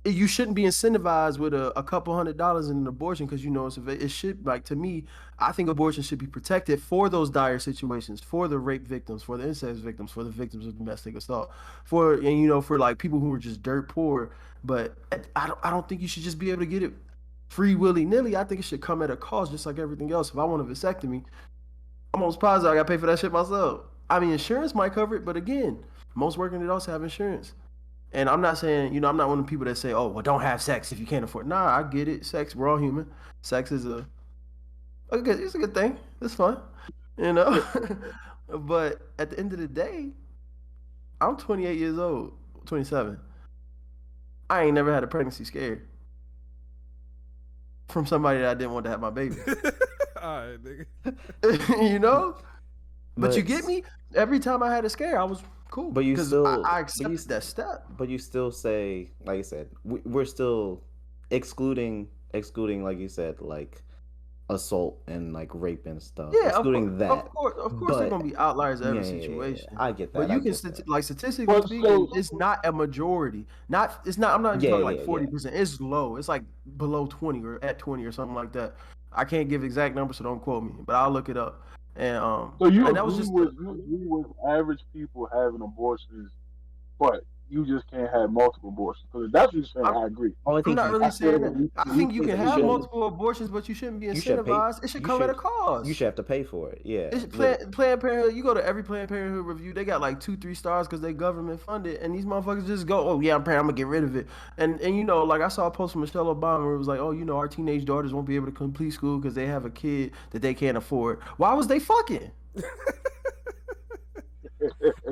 you shouldn't be incentivized with a couple $100 in an abortion because it should, like, to me, I think abortion should be protected for those dire situations, for the rape victims, for the incest victims, for the victims of domestic assault, for like people who are just dirt poor. But I don't think you should just be able to get it free willy nilly. I think it should come at a cost, just like everything else. If I want a vasectomy, I'm almost positive I gotta pay for that shit myself. I mean, insurance might cover it, but again, most working adults have insurance. And I'm not saying, you know, I'm not one of the people that say, "Oh, well, don't have sex if you can't afford." Nah, I get it. Sex, we're all human. Sex is it's a good thing. It's fun, you know. But at the end of the day, I'm 28 years old, 27. I ain't never had a pregnancy scare from somebody that I didn't want to have my baby. All right, nigga. You know? But you But get me? Every time I had a scare, I was cool. But you Because still, I but you, accepted that step. but you still say, like I said, we're still excluding, like you said, like assault and like rape and stuff, Yeah, excluding that. of course, there's But gonna be outliers in every yeah, situation. I get But that. I you can get that. like statistically But speaking, so it's not a majority. Not it's not. I'm not even Yeah, talking like yeah, 40%. It's low. It's like below 20 or at 20 or something like that. I can't give exact numbers, so don't quote me. But I'll look it up. so you And that was just agree with average people having abortions, but you just can't have multiple abortions. Because that's what you're saying. I'm, I agree. Only I'm thing not you really I feel saying that that. I we think you can can you have shouldn't multiple abortions, but you shouldn't be you should pay incentivized. It should you come at a should cost. you should have to pay for it. Yeah, It's literally. Planned Parenthood. You go to every Planned Parenthood review, they got like 2, 3 stars because they government funded, and these motherfuckers just go, "Oh yeah, I'm gonna get rid of it." And you know, like I saw a post from Michelle Obama where it was like, "Oh, you know, our teenage daughters won't be able to complete school because they have a kid that they can't afford." Why was they fucking?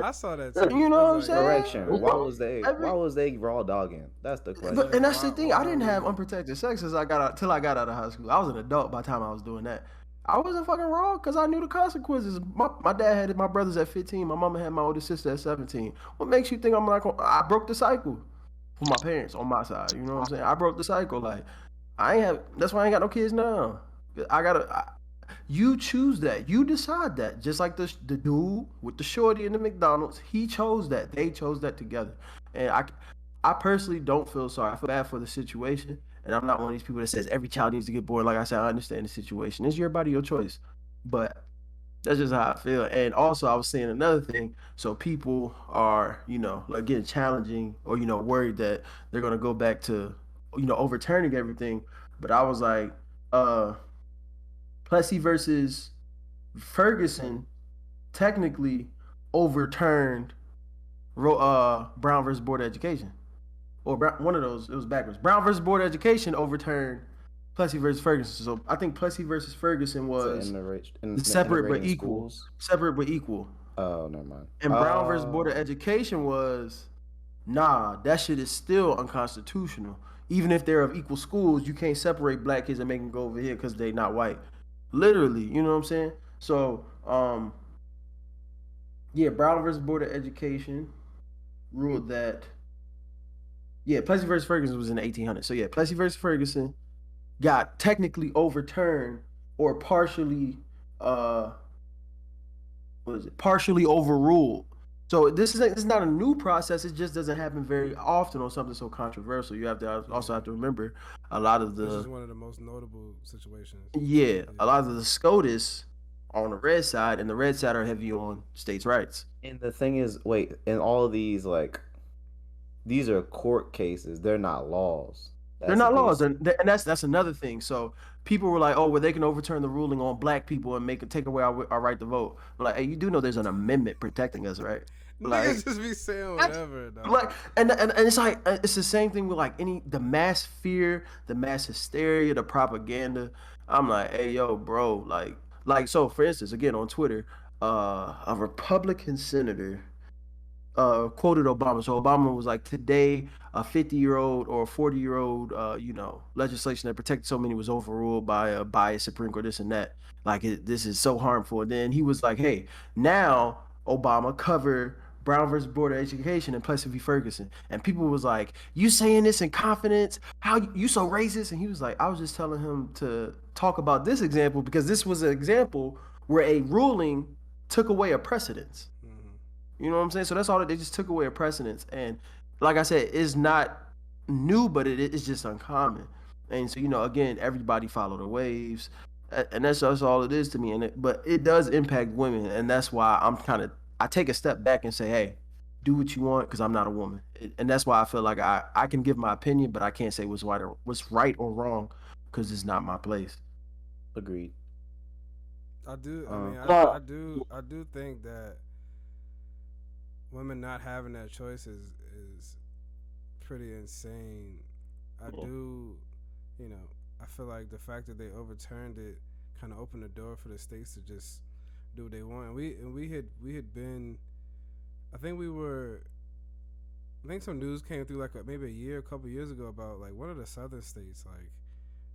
I saw that too. You know I what I'm was like, saying? Correction. Why Every was they raw dogging? That's the But question. and yeah, that's the thing. I why didn't were have they? unprotected sex since I got out till I got out of high school. I was an adult by the time I was doing that. I wasn't fucking wrong because I knew the consequences. My dad had my brothers at 15. My mama had my older sister at 17. What makes you think I'm not gonna? I broke the cycle for my parents on my side. You know what I'm saying? I broke the cycle. Like I ain't have. That's why I ain't got no kids now. I gotta. You choose that. You decide that. Just like the dude with the shorty in the McDonald's, he chose that. They chose that together. And I personally don't feel sorry. I feel bad for the situation. And I'm not one of these people that says every child needs to get born. Like I said, I understand the situation. It's your body, your choice. But that's just how I feel. And also, I was saying another thing. So people are, you know, like getting challenging or, you know, worried that they're going to go back to, you know, overturning everything. But I was like, uh, Plessy versus Ferguson technically overturned Brown versus Board of Education, or one of those. It was backwards. Brown versus Board of Education overturned Plessy versus Ferguson. So I think Plessy versus Ferguson So was in the separate but integrating equal. schools. Separate but equal. Oh, never mind. And Brown versus Board of Education was nah. That shit is still unconstitutional. Even if they're of equal schools, you can't separate black kids and make them go over here because they not white. Literally, you know what I'm saying? So, yeah, Brown versus Board of Education ruled that. Yeah, Plessy versus Ferguson was in the 1800s. So yeah, Plessy versus Ferguson got technically overturned or partially, what is it? Partially overruled. So this is not a new process. It just doesn't happen very often on something so controversial. You have to also have to remember a lot of This is the one of the most notable situations. yeah, a lot of the SCOTUS are on the red side, and the red side are heavy on states' rights. And the thing is, wait, in all of these, like, these are court cases. They're not laws. They're That's the not laws, basic. and that's another thing. So people were like, "Oh, well, they can overturn the ruling on black people and take away our right to vote." I'm like, hey, you do know there's an amendment protecting us, right? Like, Niggas just be saying that's- whatever, though. like, and it's like it's the same thing with like the mass fear, the mass hysteria, the propaganda. I'm like, hey, yo, bro, like so. For instance, again on Twitter, a Republican senator quoted Obama. So Obama was like, today, a 50-year-old or a 40-year-old, you know, legislation that protected so many was overruled by a biased Supreme Court, this and that. Like, this is so harmful. And then he was like, hey, now Obama cover Brown versus Board of Education and Plessy v. Ferguson. And people was like, you saying this in confidence? How you so racist? And he was like, I was just telling him to talk about this example because this was an example where a ruling took away a precedence. You know what I'm saying? So that's all that they just took away a precedence. And like I said, it's not new, but it's just uncommon. And so, you know, again, everybody follow the waves. And that's all it is to me. But it does impact women. And that's why I take a step back and say, hey, do what you want because I'm not a woman. And that's why I feel like I can give my opinion, but I can't say what's right or wrong because it's not my place. Agreed. I do. I mean, I do think that women not having that choice is pretty insane. I Yeah. do, you know, I feel like the fact that they overturned it kind of opened the door for the states to just do what they want. And we had been, I think we were, I think some news came through like maybe a couple years ago about like one of the southern states, like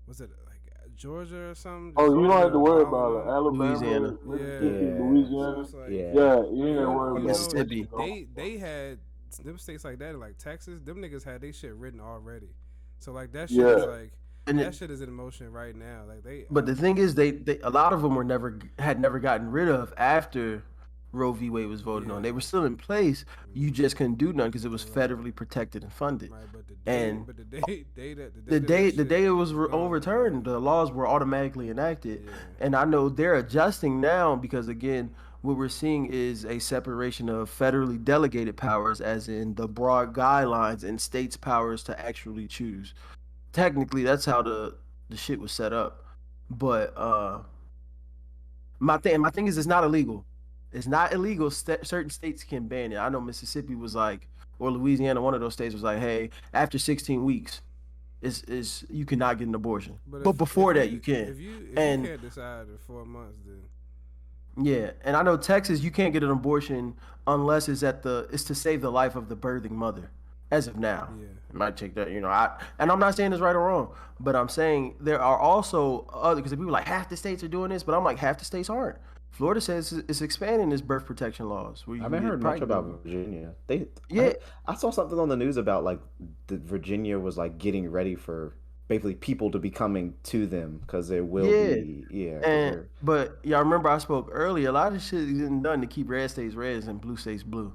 was it like Georgia or something? Oh, you don't have Georgia to or worry about like Alabama. Louisiana. Alabama, Yeah. Mississippi, Yeah. So Louisiana. it's like, Yeah. Yeah, you ain't you gotta know, worry you about Mississippi. they had them states like that, like Texas. Them niggas had they shit written already. So like that shit Yeah. is like And that it, shit is in motion right now. Like they. but the thing is, they a lot of them were never gotten rid of after Roe v. Wade was voted on. They were still in place. You just couldn't do nothing because it was federally protected and funded. Right, but And the day the day it was gone, overturned, the laws were automatically enacted. Yeah. And I know they're adjusting now because again, what we're seeing is a separation of federally delegated powers, as in the broad guidelines, and states' powers to actually choose. Technically, that's how the shit was set up. But my thing is, it's not illegal. It's not illegal. Certain states can ban it. I know Mississippi was like, or Louisiana, one of those states was like, hey, after 16 weeks, is you cannot get an abortion. But before that, you can. If you And- can't decide in 4 months, then Yeah, and I know Texas, you can't get an abortion unless it's to save the life of the birthing mother. As of now, yeah. it might take that. And I'm not saying it's right or wrong, but I'm saying there are also other, because people are like half the states are doing this, but I'm like half the states aren't. Florida says it's expanding its birth protection laws. Where you I can haven't get heard much pregnant. about Virginia. Yeah. I saw something on the news about like Virginia was like getting ready for basically people to be coming to them because there will Yeah. be 'cause And they're- but y'all remember I spoke earlier. A lot of shit is getting done to keep red states red and blue states blue.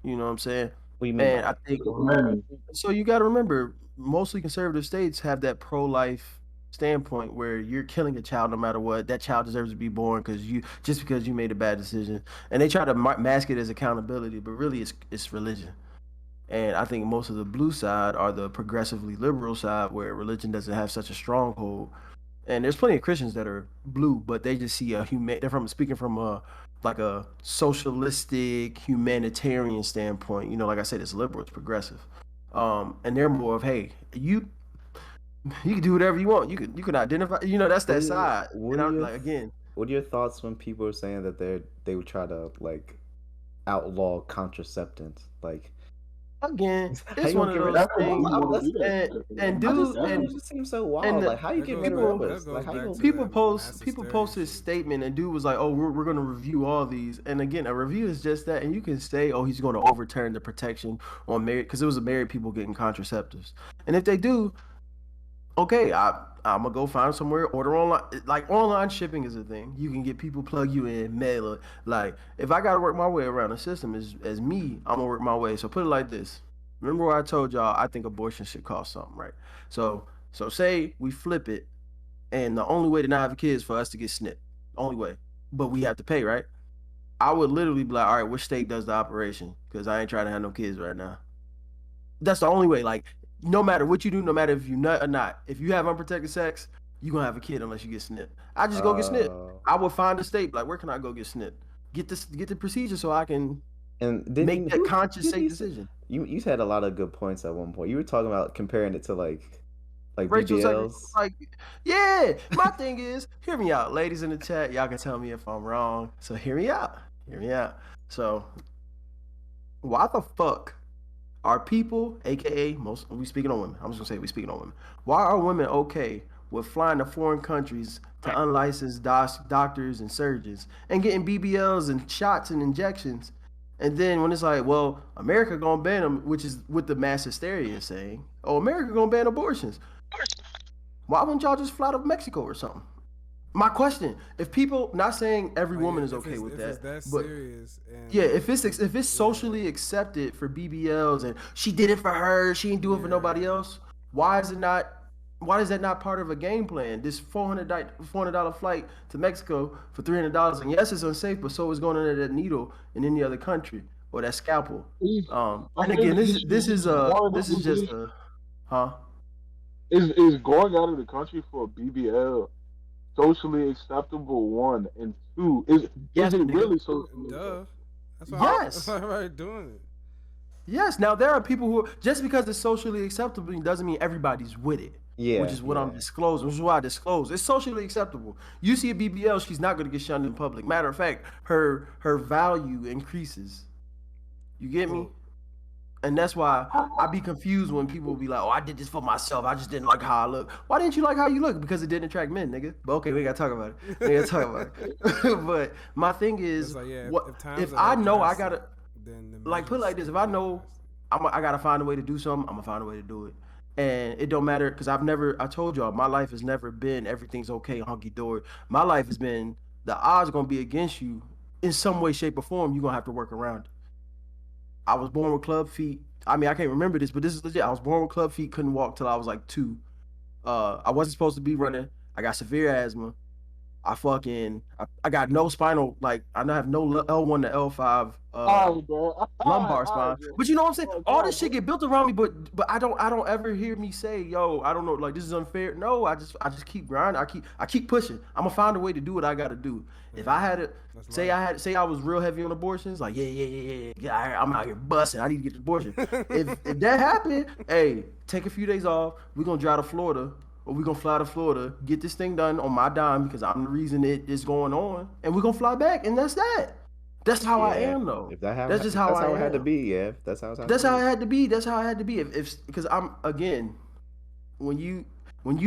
You know what I'm saying? what do you mean? And by I that? think Man, so. You got to remember, mostly conservative states have that pro-life standpoint where you're killing a child no matter what. That child deserves to be born because you made a bad decision, and they try to mask it as accountability, but really it's religion. And I think most of the blue side are the progressively liberal side where religion doesn't have such a stronghold. And there's plenty of Christians that are blue, but they just see they're speaking from a like a socialistic humanitarian standpoint. Like I said, it's liberal, it's progressive. And they're more of, hey, you can do whatever you want. You can identify, that's that side. what And are I'm your- like, again, What are your thoughts when people are saying that they would try to like outlaw contraceptives? Like, it's How you one of gonna those get rid things. of them? And I just, dude, it and just seems so wild. and Like, how you that get goes rid of back- rubbers? that Like, goes how you back gonna to people that post mass people hysteria post this shit. statement, and dude was like, oh, we're going to review all these. And again, a review is just that. And you can say, oh, he's going to overturn the protection on married, because it was married people getting contraceptives. And if they do, okay, I'm gonna go find somewhere, order online. Like, online shipping is a thing. You can get people, plug you in, mail it. Like, if I gotta work my way around the system as me, I'm gonna work my way. So put it like this. Remember what I told y'all, I think abortion should cost something, right? So say we flip it, and the only way to not have a kid is for us to get snipped. Only way. But we have to pay, right? I would literally be like, all right, which state does the operation? Because I ain't trying to have no kids right now. That's the only way. Like, no matter what you do, no matter if you nut or not, if you have unprotected sex, you're gonna have a kid unless you get snipped. I just go get snipped. I would find a state, like, where can I go get snipped? Get the procedure so I can And then make that conscious, safe you- decision. You had a lot of good points at one point. You were talking about comparing it to like Rachel's BBLs. like, yeah. My thing is, hear me out, ladies in the chat. Y'all can tell me if I'm wrong. So hear me out. Hear me out. So, why the fuck are people, aka we speaking on women? I'm just gonna say we speaking on women. Why are women okay with flying to foreign countries to unlicensed doctors and surgeons and getting BBLs and shots and injections? And then when it's like, well, America gonna ban them, which is what the mass hysteria is saying. Oh, America gonna ban abortions. Why wouldn't y'all just fly to Mexico or something? My question: if people, not saying every Like, woman is if okay it's- with if that, it's that but serious, and yeah, if it's socially accepted for BBLs and she did it for her, she didn't do it for Yeah. nobody else. Why is that not part of a game plan? This $400 flight to Mexico for $300, and yes, it's unsafe, but so is going under that needle in any other country or that scalpel. And again, this is just a, huh? Is going out of the country for a BBL socially acceptable? One, and two, is Yes, it nigga. really socially? duh. acceptable? That's why Yes. that's why everybody doing it. Yes. Now there are people who just because it's socially acceptable doesn't mean everybody's with it. Yeah, Which is what I'm yeah. disclosing, which is why I disclose. It's socially acceptable. You see a BBL, she's not gonna get shunned in public. Matter of fact, her value increases. You get me? And that's why I be confused when people be like, "Oh, I did this for myself. I just didn't like how I look." Why didn't you like how you look? Because it didn't attract men, nigga. But okay, we gotta talk about it. We gotta talk about it. But my thing It's is, like, yeah, what if times if are I that know I drastic, gotta then the like put it like measures this? If I can be know drastic. I gotta find a way to do something, I'm gonna find a way to do it. And it don't matter because I told y'all, my life has never been everything's okay, hunky dory. My life has been the odds are gonna be against you in some way, shape, or form. You're gonna have to work around it. I was born with club feet. I mean, I can't remember this, but this is legit. I was born with club feet, couldn't walk till I was like 2. I wasn't supposed to be running. I got severe asthma. I got no spinal, like I have no L1 to L5 All right, bro. lumbar All right, spine. bro. But you know what I'm saying? Oh, All God, this shit get built around me, but I don't ever hear me say, yo, I don't know, like this is unfair. No, I just keep grinding. I keep pushing. I'm gonna find a way to do what I gotta do. If I had it, That's say life. say I was real heavy on abortions, like yeah, I'm out here busting. I need to get the abortion. If that happened, hey, take a few days off. We're gonna drive to Florida. Or we're gonna fly to Florida, get this thing done on my dime because I'm the reason it is going on, and we're gonna fly back, and that's that. That's how I Yeah. am, though. If that That's just how that's I how it had to am. be. Yeah, that's how it had to That's how be. it had to be. That's how it had to be. If because I'm again, when you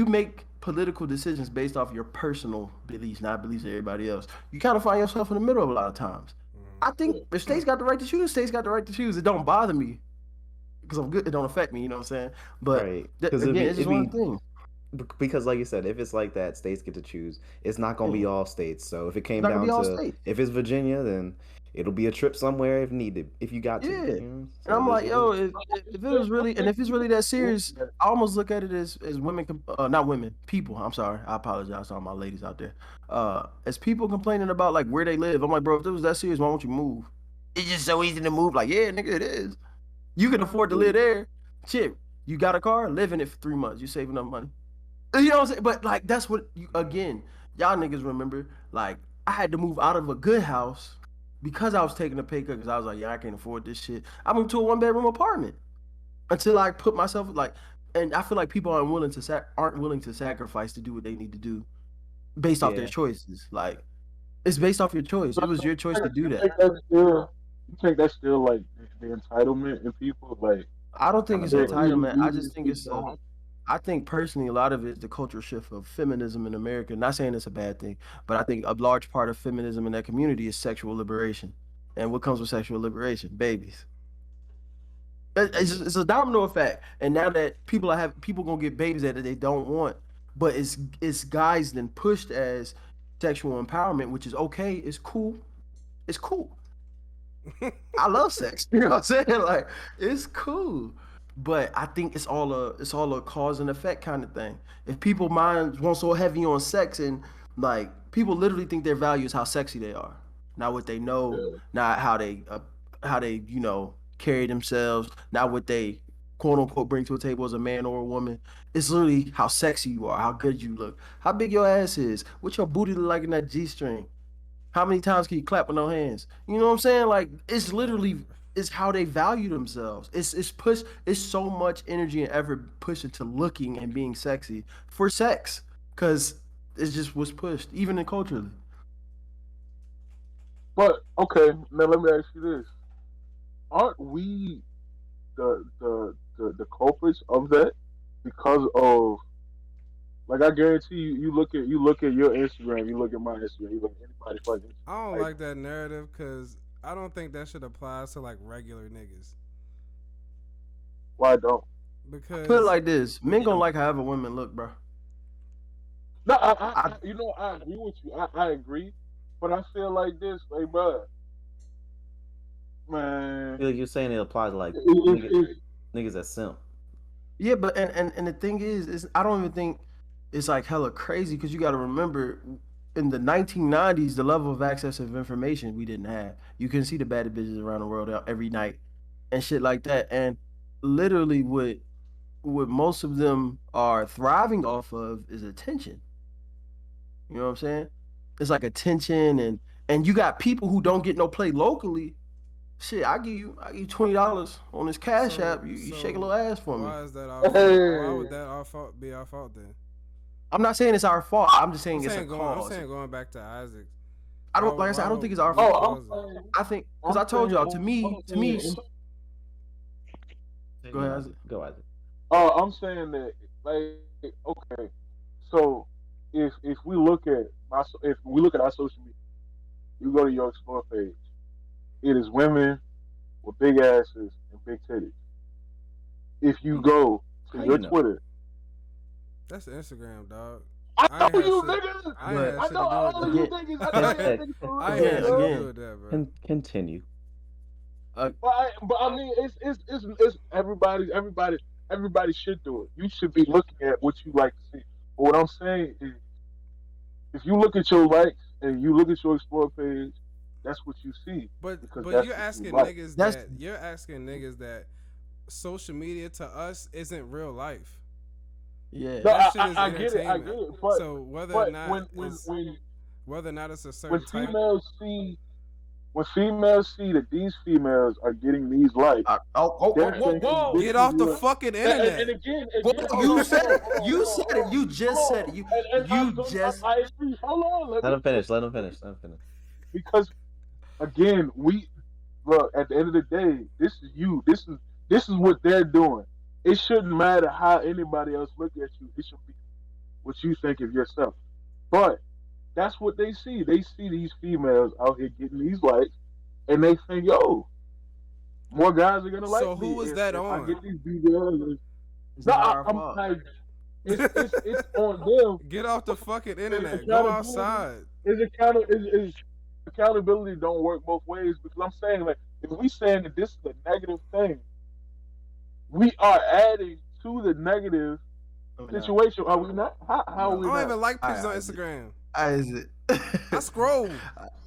make political decisions based off your personal beliefs, not beliefs of everybody else, you kind of find yourself in the middle a lot of times. I think if states got the right to choose, states got the right to choose. It don't bother me because I'm good. It don't affect me. You know what I'm saying? But Right. Because again, it's just one thing. because like you said, if it's like that, states get to choose. It's not gonna be Yeah. all states. So if it It's came not gonna down be all to states. if it's Virginia, then it'll be a trip somewhere if needed, if you got to. Yeah. You know? And So I'm it is like, what it yo, is. if it was really, and if it's really that serious, I almost look at it as women, not women, people. I'm sorry, I apologize to all my ladies out there. As people complaining about like where they live, I'm like, bro, if it was that serious, why won't you move? It's just so easy to move. Like, yeah, nigga, it is. You can afford to live there. Shit, you got a car, live in it for 3 months. You save enough money. You know what I'm saying? But like, that's what you again, y'all niggas remember. Like, I had to move out of a good house because I was taking a pay cut because I was like, yeah, I can't afford this shit. I moved to a 1 bedroom apartment until I put myself like, and I feel like people aren't willing to sacrifice to do what they need to do based off their Yeah. choices. Like, it's based off your choice. It was your choice to do You that. think that's still, you think that's still like the entitlement in people? Like, I don't think it's Accountability. entitlement. I just think it's I think personally a lot of it is the cultural shift of feminism in America. Not saying it's a bad thing, but I think a large part of feminism in that community is sexual liberation. And what comes with sexual liberation? Babies. It's a domino effect. And now that people gonna get babies that they don't want, but it's guys then pushed as sexual empowerment, which is okay, it's cool. It's cool. I love sex. You know what I'm saying? Like it's cool. But I think it's all a cause and effect kind of thing. If people minds won't so heavy on sex and like people literally think their value is how sexy they are, not what they know, yeah. not how they carry themselves, not what they quote unquote bring to a table as a man or a woman. It's literally how sexy you are, how good you look, how big your ass is, what your booty look like in that G string. How many times can you clap with no hands? You know what I'm saying? Like it's literally it's how they value themselves. It's push. It's so much energy and effort pushed into looking and being sexy for sex, because it's just was pushed even in culturally. But okay, now let me ask you this: aren't we the culprits of that because of like I guarantee you, you look at your Instagram, you look at my Instagram, you look at anybody's fucking I Instagram, don't right? like that narrative because I don't think that should apply to like regular niggas. Why don't? Put it Because like this: men gonna like however women look, bro. No, I you know, I agree with you. I agree, but I feel like this, like, bro, I man, feel like you're saying it applies to like it, niggas that simp. Yeah, but and the thing is I don't even think it's like hella crazy because you got to remember in the 1990s the level of access of information we didn't have. You can see the baddest bitches around the world every night and shit like that. And literally, what most of them are thriving off of is attention. You know what I'm saying? It's like attention and you got people who don't get no play locally Shit, I give you $20 on this Cash App. You shake a little ass for me. Why is that our fault? Hey. Why would that our fault be our fault then? I'm not saying it's our fault. I'm just saying I'm it's a saying cause. going back to Isaac. I don't like I said. I don't think it's our why fault. would we cause it? I think because I told y'all. To me. Go ahead, Isaac. Go Isaac. I'm saying that, like, okay, so if we look at our social media, you go to your explore page, it is women with big asses and big titties. If you go to How your you know? Twitter, That's Instagram, dog. I I ain't know had you shit- niggas. I ain't had I shit to know do all with of that. you niggas. I know you niggas for I real, ain't had shit to bro. do with that, bro. Continue. But I mean, it's everybody should do it. You should be looking at what you like to see. But what I'm saying is, if you look at your likes and you look at your explore page, that's what you see. But Because but that's you're what you asking like. niggas That's- that you're asking niggas that social media to us isn't real life. Yeah. No, That shit is I get it. I entertainment. get it. But So whether or but not it's a when certain type. females see that these females are getting these likes, they're thinking this Get is off the what- fucking and internet. again, You said it. You said it. You just said it. I agree. Hold on, Let him finish. Let him finish. because again, we look at the end of the day. This is you. This is what they're doing. It shouldn't matter how anybody else look at you. It should be what you think of yourself. But that's what they see. They see these females out here getting these likes, and they think, "Yo, more guys are gonna like So me." who was if- that if I on? get these BBLs. It's No, not our I'm fault. like, it's on them. Get off the fucking internet. It's Go accountability. outside. Is accountability don't work both ways, because I'm saying, like, if we saying that this is a negative thing, we are adding to the negative situation. Are we not? How No. are I we don't not? even like pictures on Isaac. Instagram. Isaac. I scroll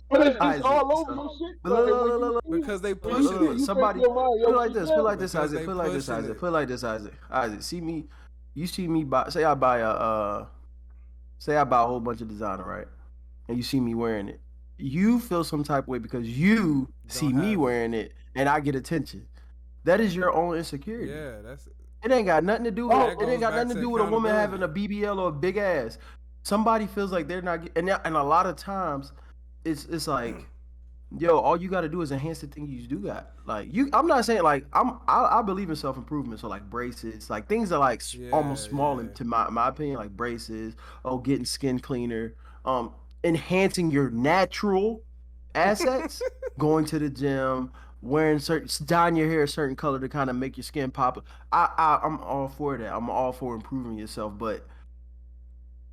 But it's Isaac, all over so- your shit. But though, look, and when look, you look, see- because they when pushing you it. see Somebody your mind, put yo, it like this. Put it like this, Because Isaac. they Put it like this, pushing Isaac. it. Put it like this, Isaac. Isaac, see me. You see me buy. Say I buy Say I buy a whole bunch of designer, right? And you see me wearing it. You feel some type of way because you see Don't me have it. wearing it, and I get attention. That is your own insecurity. Yeah, that's It ain't got nothing to do Oh, with. that It goes ain't got back nothing to to do with a woman having a accountability. BBL or a big ass. Somebody feels like they're not, and a lot of times, it's like, yo, all you got to do is enhance the thing you do got. Like you, I'm not saying like I believe in self improvement. So like braces, like things are like almost small Yeah. to my opinion, like braces. Oh, getting skin cleaner, enhancing your natural assets, going to the gym, wearing dyeing your hair a certain color to kind of make your skin pop. I'm all for that. I'm all for improving yourself, but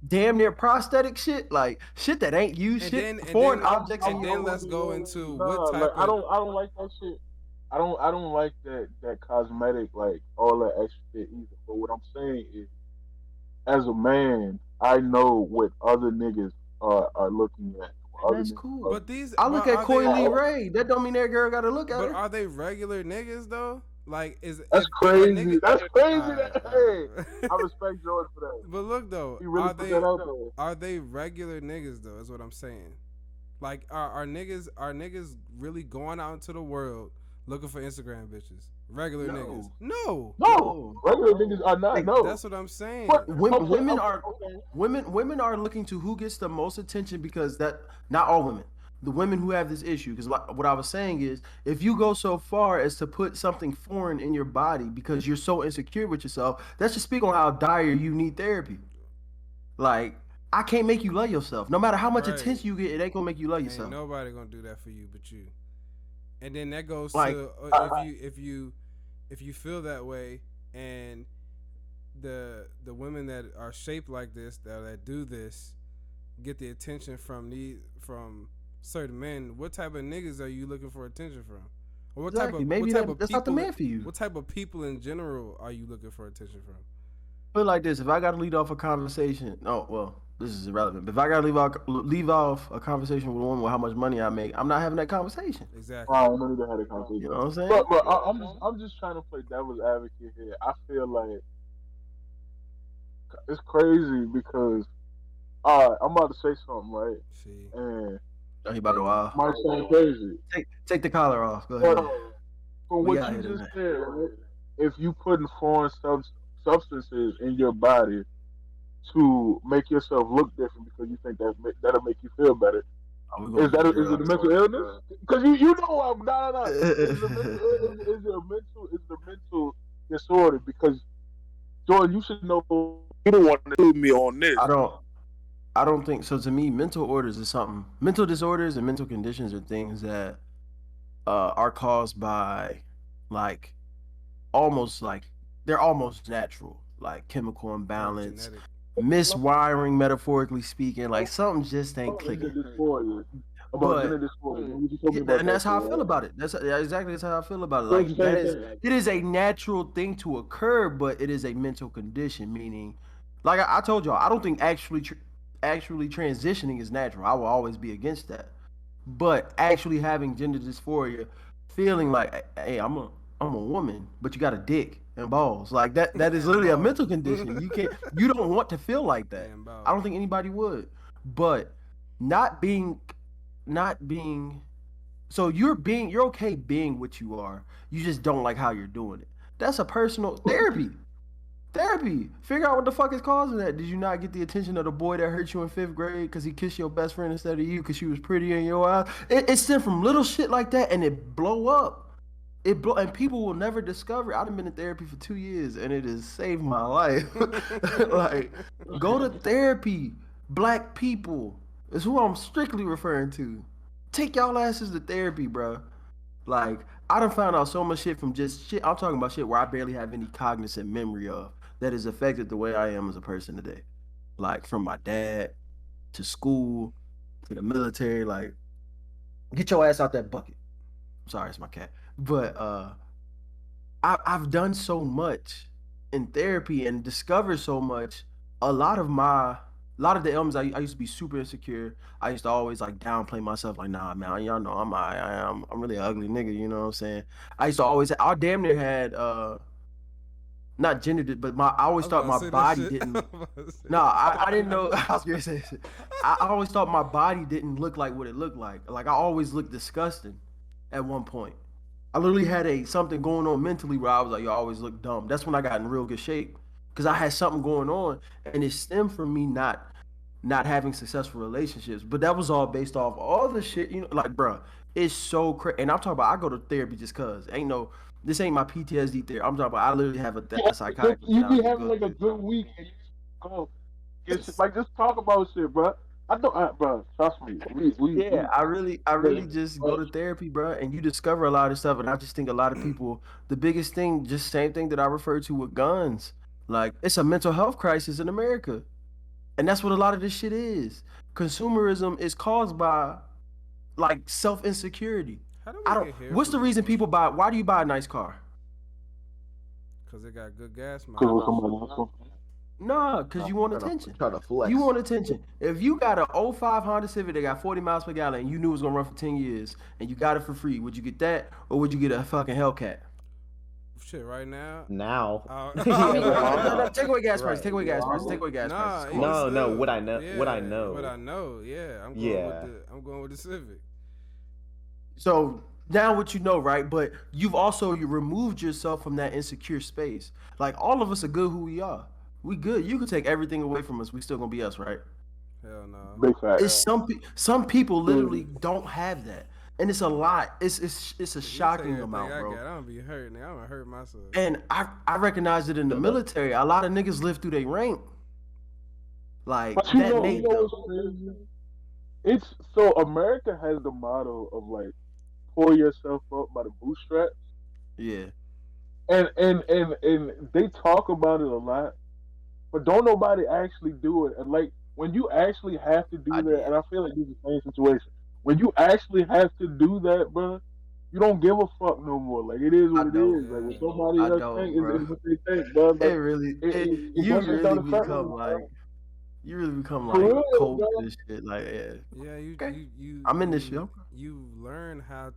damn near prosthetic shit, like shit that ain't you, shit, foreign objects in and your then let's go into Nah, what type like, of. I don't like that shit. I don't like that cosmetic, like all that extra shit either. But what I'm saying is, as a man, I know what other niggas are looking at. what other That's niggas cool. are- But these. I look but at are Coy they- Lee Ray. That don't mean that girl got to look at But her. are they regular niggas though? Like is That's if a crazy. nigga- That's crazy. Alright, Hey, alright. I respect Jordan for that. But look though, He really are put they that out there. are they regular niggas though? Is what I'm saying. Like are niggas really going out into the world looking for Instagram bitches? Regular No. niggas? No. No, regular niggas are not. No, That's what I'm saying. But- Women okay, are okay. women are looking to who gets the most attention because that not all women. The women who have this issue, because what I was saying is, if you go so far as to put something foreign in your body because you're so insecure with yourself, that should speak on how dire you need therapy. Like, I can't make you love yourself. No matter how much Right. attention you get, it ain't gonna make you love Ain't yourself. nobody gonna do that for you but you. And then that goes Like, to if you feel that way, and the women that are shaped like this that do this get the attention from certain men. What type of niggas are you looking for attention from? Or what Exactly. type Maybe of that's not the people- man for you. What type of people in general are you looking for attention from? Put it like this: if I got to lead off a conversation, oh well, this is irrelevant. But if I got to leave off a conversation with a woman with how much money I make, I'm not having that conversation. Exactly. I don't need to have a conversation. You know what I'm saying? But I'm just trying to play devil's advocate here. I feel like it's crazy because I'm about to say something, right? See. And Oh, he about to wow. might sound crazy. Take the collar off. Go But ahead. from We what out you here just tonight. said, right? If you putting foreign substances in your body to make yourself look different because you think that'll make you feel better, Oh, we gonna is do that is it a drugs. mental illness? Because you know I'm no. Is it a mental? Is it a mental? Is it a mental disorder? Because Jordan, you should know. You don't want to do me on this. I don't think so. To me, mental orders is something. Mental disorders and mental conditions are things that are caused by, like, almost like they're almost natural, like chemical imbalance, Genetic. miswiring, metaphorically speaking. Like something just ain't Gender clicking. dysphoria. About But gender dysphoria. You told me about and that. that's how I Shit, feel right? about it. That's exactly how I feel about it. So it's Like the that same is, thing. it is a natural thing to occur, but it is a mental condition. Meaning, like I told y'all, I don't think actually transitioning is natural. I will always be against that. But actually having gender dysphoria, feeling like, hey, I'm a woman, but you got a dick and balls, like that is literally a mental condition. You don't want to feel like that. And balls. I don't think anybody would. But not being not being so you're okay being what you are. You just don't like how you're doing it. That's a personal therapy. Therapy. Figure out what the fuck is causing that. Did you not get the attention of the boy that hurt you in 5th grade because he kissed your best friend instead of you because she was pretty in your eyes? It stemmed from little shit like that and it blow up. And people will never discover it. I've been in therapy for 2 years and it has saved my life. Like, go to therapy. Black people is who I'm strictly referring to. Take y'all asses to therapy, bro. Like, I done found out so much shit from just shit. I'm talking about shit where I barely have any cognizant memory of that has affected the way I am as a person today. Like, from my dad to school to the military. Like, get your ass out that bucket. I'm sorry, it's my cat. But I've done so much in therapy and discovered so much. A lot of the elements I used to be super insecure. I used to always like downplay myself, like, nah, man, y'all know I'm really an ugly nigga, you know what I'm saying? I used to always I damn near had not gender, but I always thought my body didn't. No, I didn't know. I was gonna say shit. I always thought my body didn't look like what it looked like. Like I always looked disgusting at one point. I literally had something going on mentally where I was like, yo, I always look dumb. That's when I got in real good shape because I had something going on, and it stemmed from me not having successful relationships. But that was all based off all the shit, like, bruh, it's so crazy. And I'm talking about I go to therapy just cause this ain't my PTSD therapy. I'm talking about I literally have a psychiatrist. You be having like a good week and you go get shit, like just talk about shit, bro. I don't, bro. Trust me. I really just go to therapy, bro, and you discover a lot of stuff. And I just think a lot of people, the biggest thing, just same thing that I refer to with guns, like it's a mental health crisis in America, and that's what a lot of this shit is. Consumerism is caused by like self insecurity. How do we I don't. get here What's the from reason this people bullshit? buy? Why do you buy a nice car? Because it got good gas Because mileage. somebody else. Nah, because you want attention. Try to flex. You want attention. If you got a '05 Honda Civic that got 40 miles per gallon and you knew it was gonna run for 10 years and you got it for free, would you get that or would you get a fucking Hellcat? Shit, right now. Now. No, take away gas prices. Right. Take away gas prices. Take away gas Nah, prices. Come even on. No, still, what I know- yeah, what I know. What I know, yeah. Yeah. I'm going with the Civic. So now what you know, right? But you removed yourself from that insecure space. Like all of us are good who we are. We good. You can take everything away from us. We still gonna be us, right? Hell no. Big fact. It's some people literally don't have that, and it's a lot. It's a shocking amount, bro. I'm gonna be hurt, nigga. I'm gonna hurt myself. And I recognize it in the military. A lot of niggas live through their rank. Like But you that know made them. what's crazy? It's so America has the motto of like pull yourself up by the bootstraps, Yeah. and they talk about it a lot, but don't nobody actually do it. And like when you actually have to do I that, did. and I feel like this is the same situation. When you actually have to do that, bro, you don't give a fuck no more. Like it is what I it don't. is. Like when somebody I else don't, think bro. is what they think, bro. Like, It really, you doesn't really affect become me, like, you really become For like real, cold bro. to this shit. Like, yeah. Yeah, Okay. you I'm in this shit. You learn how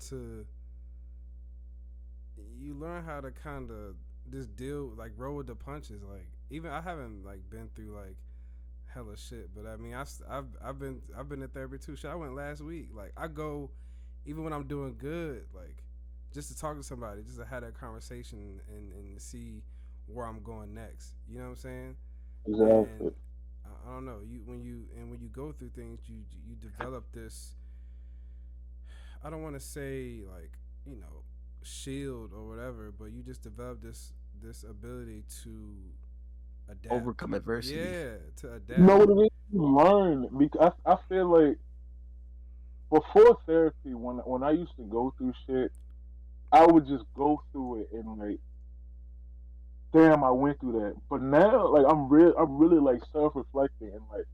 to kind of just deal, like roll with the punches. Like even I haven't like been through like hella shit. But I mean, I've been to therapy too. Shit, I went last week. Like I go, even when I'm doing good, like just to talk to somebody, just to have that conversation and see where I'm going next. You know what I'm saying? And Exactly. I don't know. When you go through things, you develop this. I don't want to say like shield or whatever, but you just develop this ability to adapt. Overcome adversity. Yeah, to You adapt. know what it is? You learn because I feel like before therapy, when I used to go through shit, I would just go through it and like, damn, I went through that. But now, like, I'm really like self-reflecting and like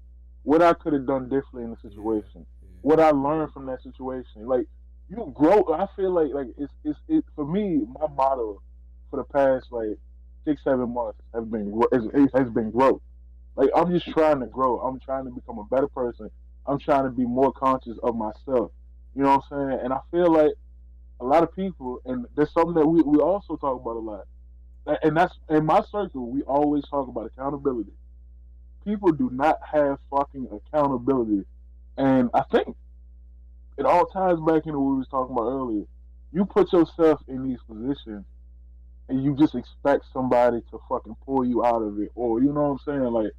what I could have done differently in the Yeah, situation, yeah, what I learned from that situation. Like, you grow. I feel like it's for me. My motto for the past like 6 7 months has been growth. Like, I'm just trying to grow. I'm trying to become a better person. I'm trying to be more conscious of myself. You know what I'm saying? And I feel like a lot of people, and there's something that we also talk about a lot. And that's in my circle. We always talk about accountability. People do not have fucking accountability, and I think it all ties back into what we was talking about earlier. You put yourself in these positions, and you just expect somebody to fucking pull you out of it, or you know what I'm saying, like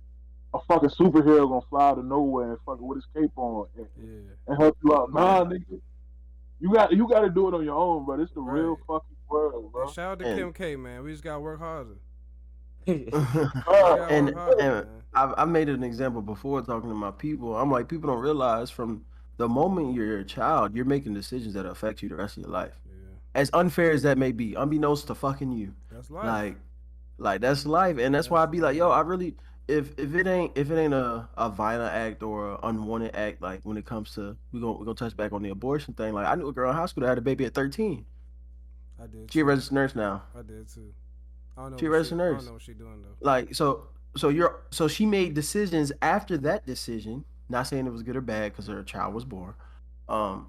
a fucking superhero gonna fly out of nowhere and fucking with his cape on yeah. and help you out. And Nah, nigga, you got to do it on your own, bro. It's the real Right. fucking world, And bro. shout out to and Kim K, man. We just gotta work harder. We Bruh, gotta work harder, and man. I made an example before talking to my people. I'm like, people don't realize from the moment you're a child, you're making decisions that affect you the rest of your life. Yeah, As unfair as that may be, unbeknownst to fucking you, that's life. like that's life, and that's why I That's be like, yo, life. I really, if it ain't a violent act or a unwanted act, like when it comes to we gonna touch back on the abortion thing. Like I knew a girl in high school that had a baby at 13. I did She a too. registered nurse now. I did too. She a registered I don't nurse. know what she doing though. Like so she made decisions after that decision. Not saying it was good or bad because her child was born. Um,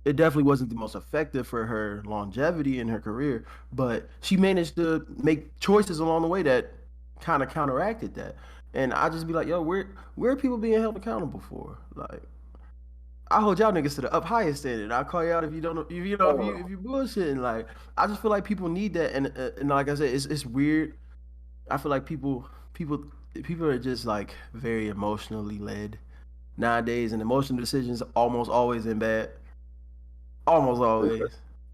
it definitely wasn't the most effective for her longevity in her career, but she managed to make choices along the way that kind of counteracted that. And I just be like, yo, where are people being held accountable for? Like, I hold y'all niggas to the up highest standard. I'll call you out if you don't know if you bullshitting. Like, I just feel like people need that, and like I said, it's weird. I feel like people are just like very emotionally led nowadays, and emotional decisions almost always in bad. Almost always.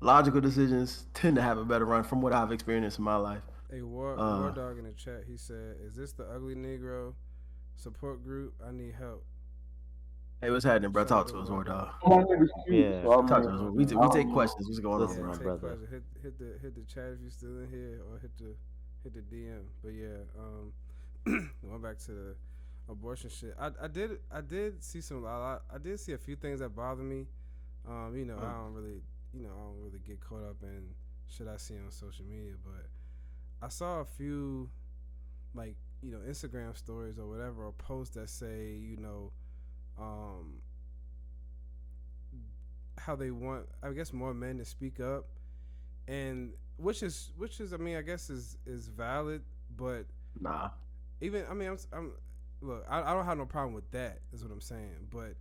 Logical decisions tend to have a better run from what I've experienced in my life. Hey, War Uh, Dog in the chat, he said, "Is this the ugly Negro support group? I need help." hey, what's happening, bro? Shout out Talk to to us, War War Dog. Dog. my nigga's cute, Yeah. so I Talk to mean, us. War We, Dog. we I take don't know. questions. What's going on, Listen, Yeah, my bro? take brother. pleasure. Hit the chat if you're still in here, or hit the DM. But yeah, going back to the abortion shit. I did see I did see a few things that bother me. I don't really get caught up in shit I see on social media, but I saw a few like Instagram stories or whatever, or posts that say um, how they want, I guess, more men to speak up, and which is I mean I guess is valid, but Nah. even I mean I'm look, I don't have no problem with that, is what I'm saying, but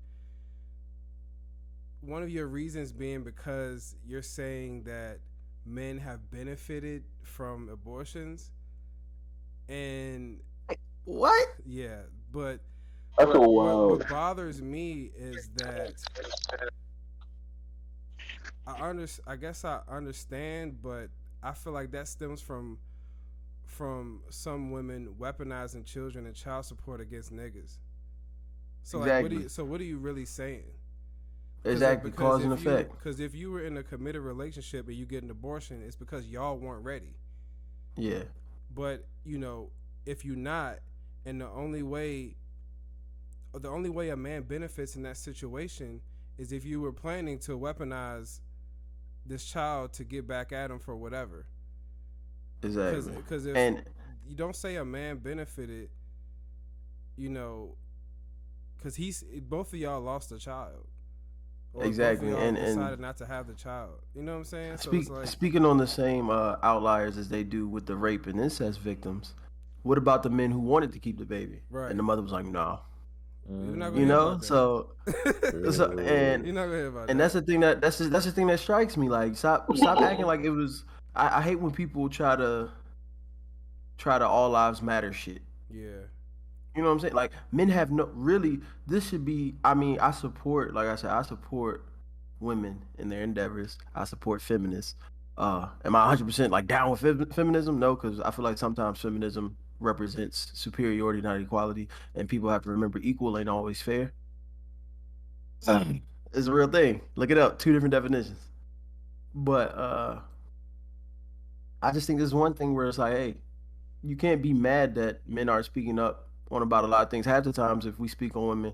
one of your reasons being because you're saying that men have benefited from abortions, and What? yeah, but That's a what wild. bothers me is that I guess I understand, but I feel like that stems from some women weaponizing children and child support against niggas. So like, Exactly. what are you really saying? Exactly. Cause and effect. Because if you were in a committed relationship and you get an abortion, it's because y'all weren't ready. Yeah. But if you're not, and the only way a man benefits in that situation is if you were planning to weaponize this child to get back at him for whatever. Exactly. Because if And you don't say a man benefited, you know, because both of y'all lost a child, or exactly. both of y'all And decided not to have the child. You know what I'm saying? So it's like, speaking on the same outliers as they do with the rape and incest victims, what about the men who wanted to keep the baby? Right. And the mother was like, no. You're not gonna You hear know, about that. so and You're not gonna hear about and that. that's the thing that's the thing that strikes me. Like, stop acting like it was. I hate when people try to all lives matter shit. Yeah. You know what I'm saying? Like, men have no really. This should be. I mean, I support. Like I said, I support women in their endeavors. I support feminists. Am I 100% like down with feminism? No, because I feel like sometimes feminism represents superiority, not equality, and people have to remember equal ain't always fair. It's a real thing. Look it up. 2 different definitions. But I just think there's one thing where it's like, hey, you can't be mad that men aren't speaking up on about a lot of things. Half the times, if we speak on women,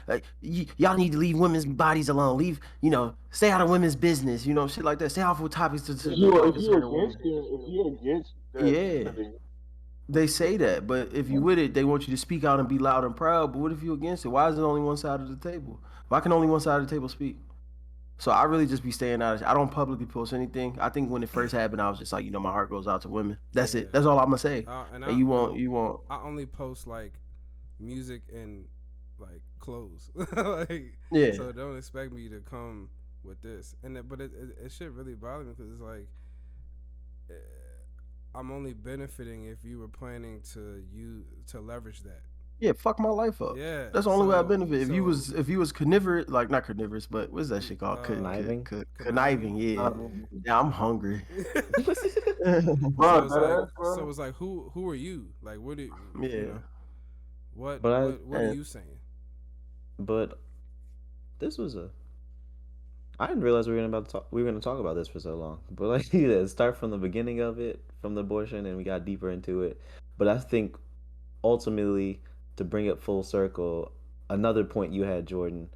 like, y'all need to leave women's bodies alone. Leave, stay out of women's business. Shit like that. Stay off of topics to If you're concern women. against that, Yeah. They say that, but if you with it, they want you to speak out and be loud and proud. But what if you against it? Why is it only one side of the table? Why can only one side of the table speak? So I really just be staying out of it. I don't publicly post anything. I think when it first happened, I was just like, my heart goes out to women. That's it. That's all I'm gonna say. And you won't. I only post like music and like clothes. Like, yeah. So don't expect me to come with this. But it should really bother me because it's like I'm only benefiting if you were planning to leverage that. Yeah, fuck my life up. Yeah, that's the only way I benefit. If you was carnivorous, like not carnivorous, but what's that shit called? Conniving. Conniving. Yeah. Yeah, I'm hungry. So it's like, who are you? Like, what do you? Yeah. What are you saying? But this was I didn't realize we were gonna talk about this for so long. But like you said, start from the beginning of it, from the abortion, and we got deeper into it. But I think ultimately, to bring it full circle, another point you had, Jordan,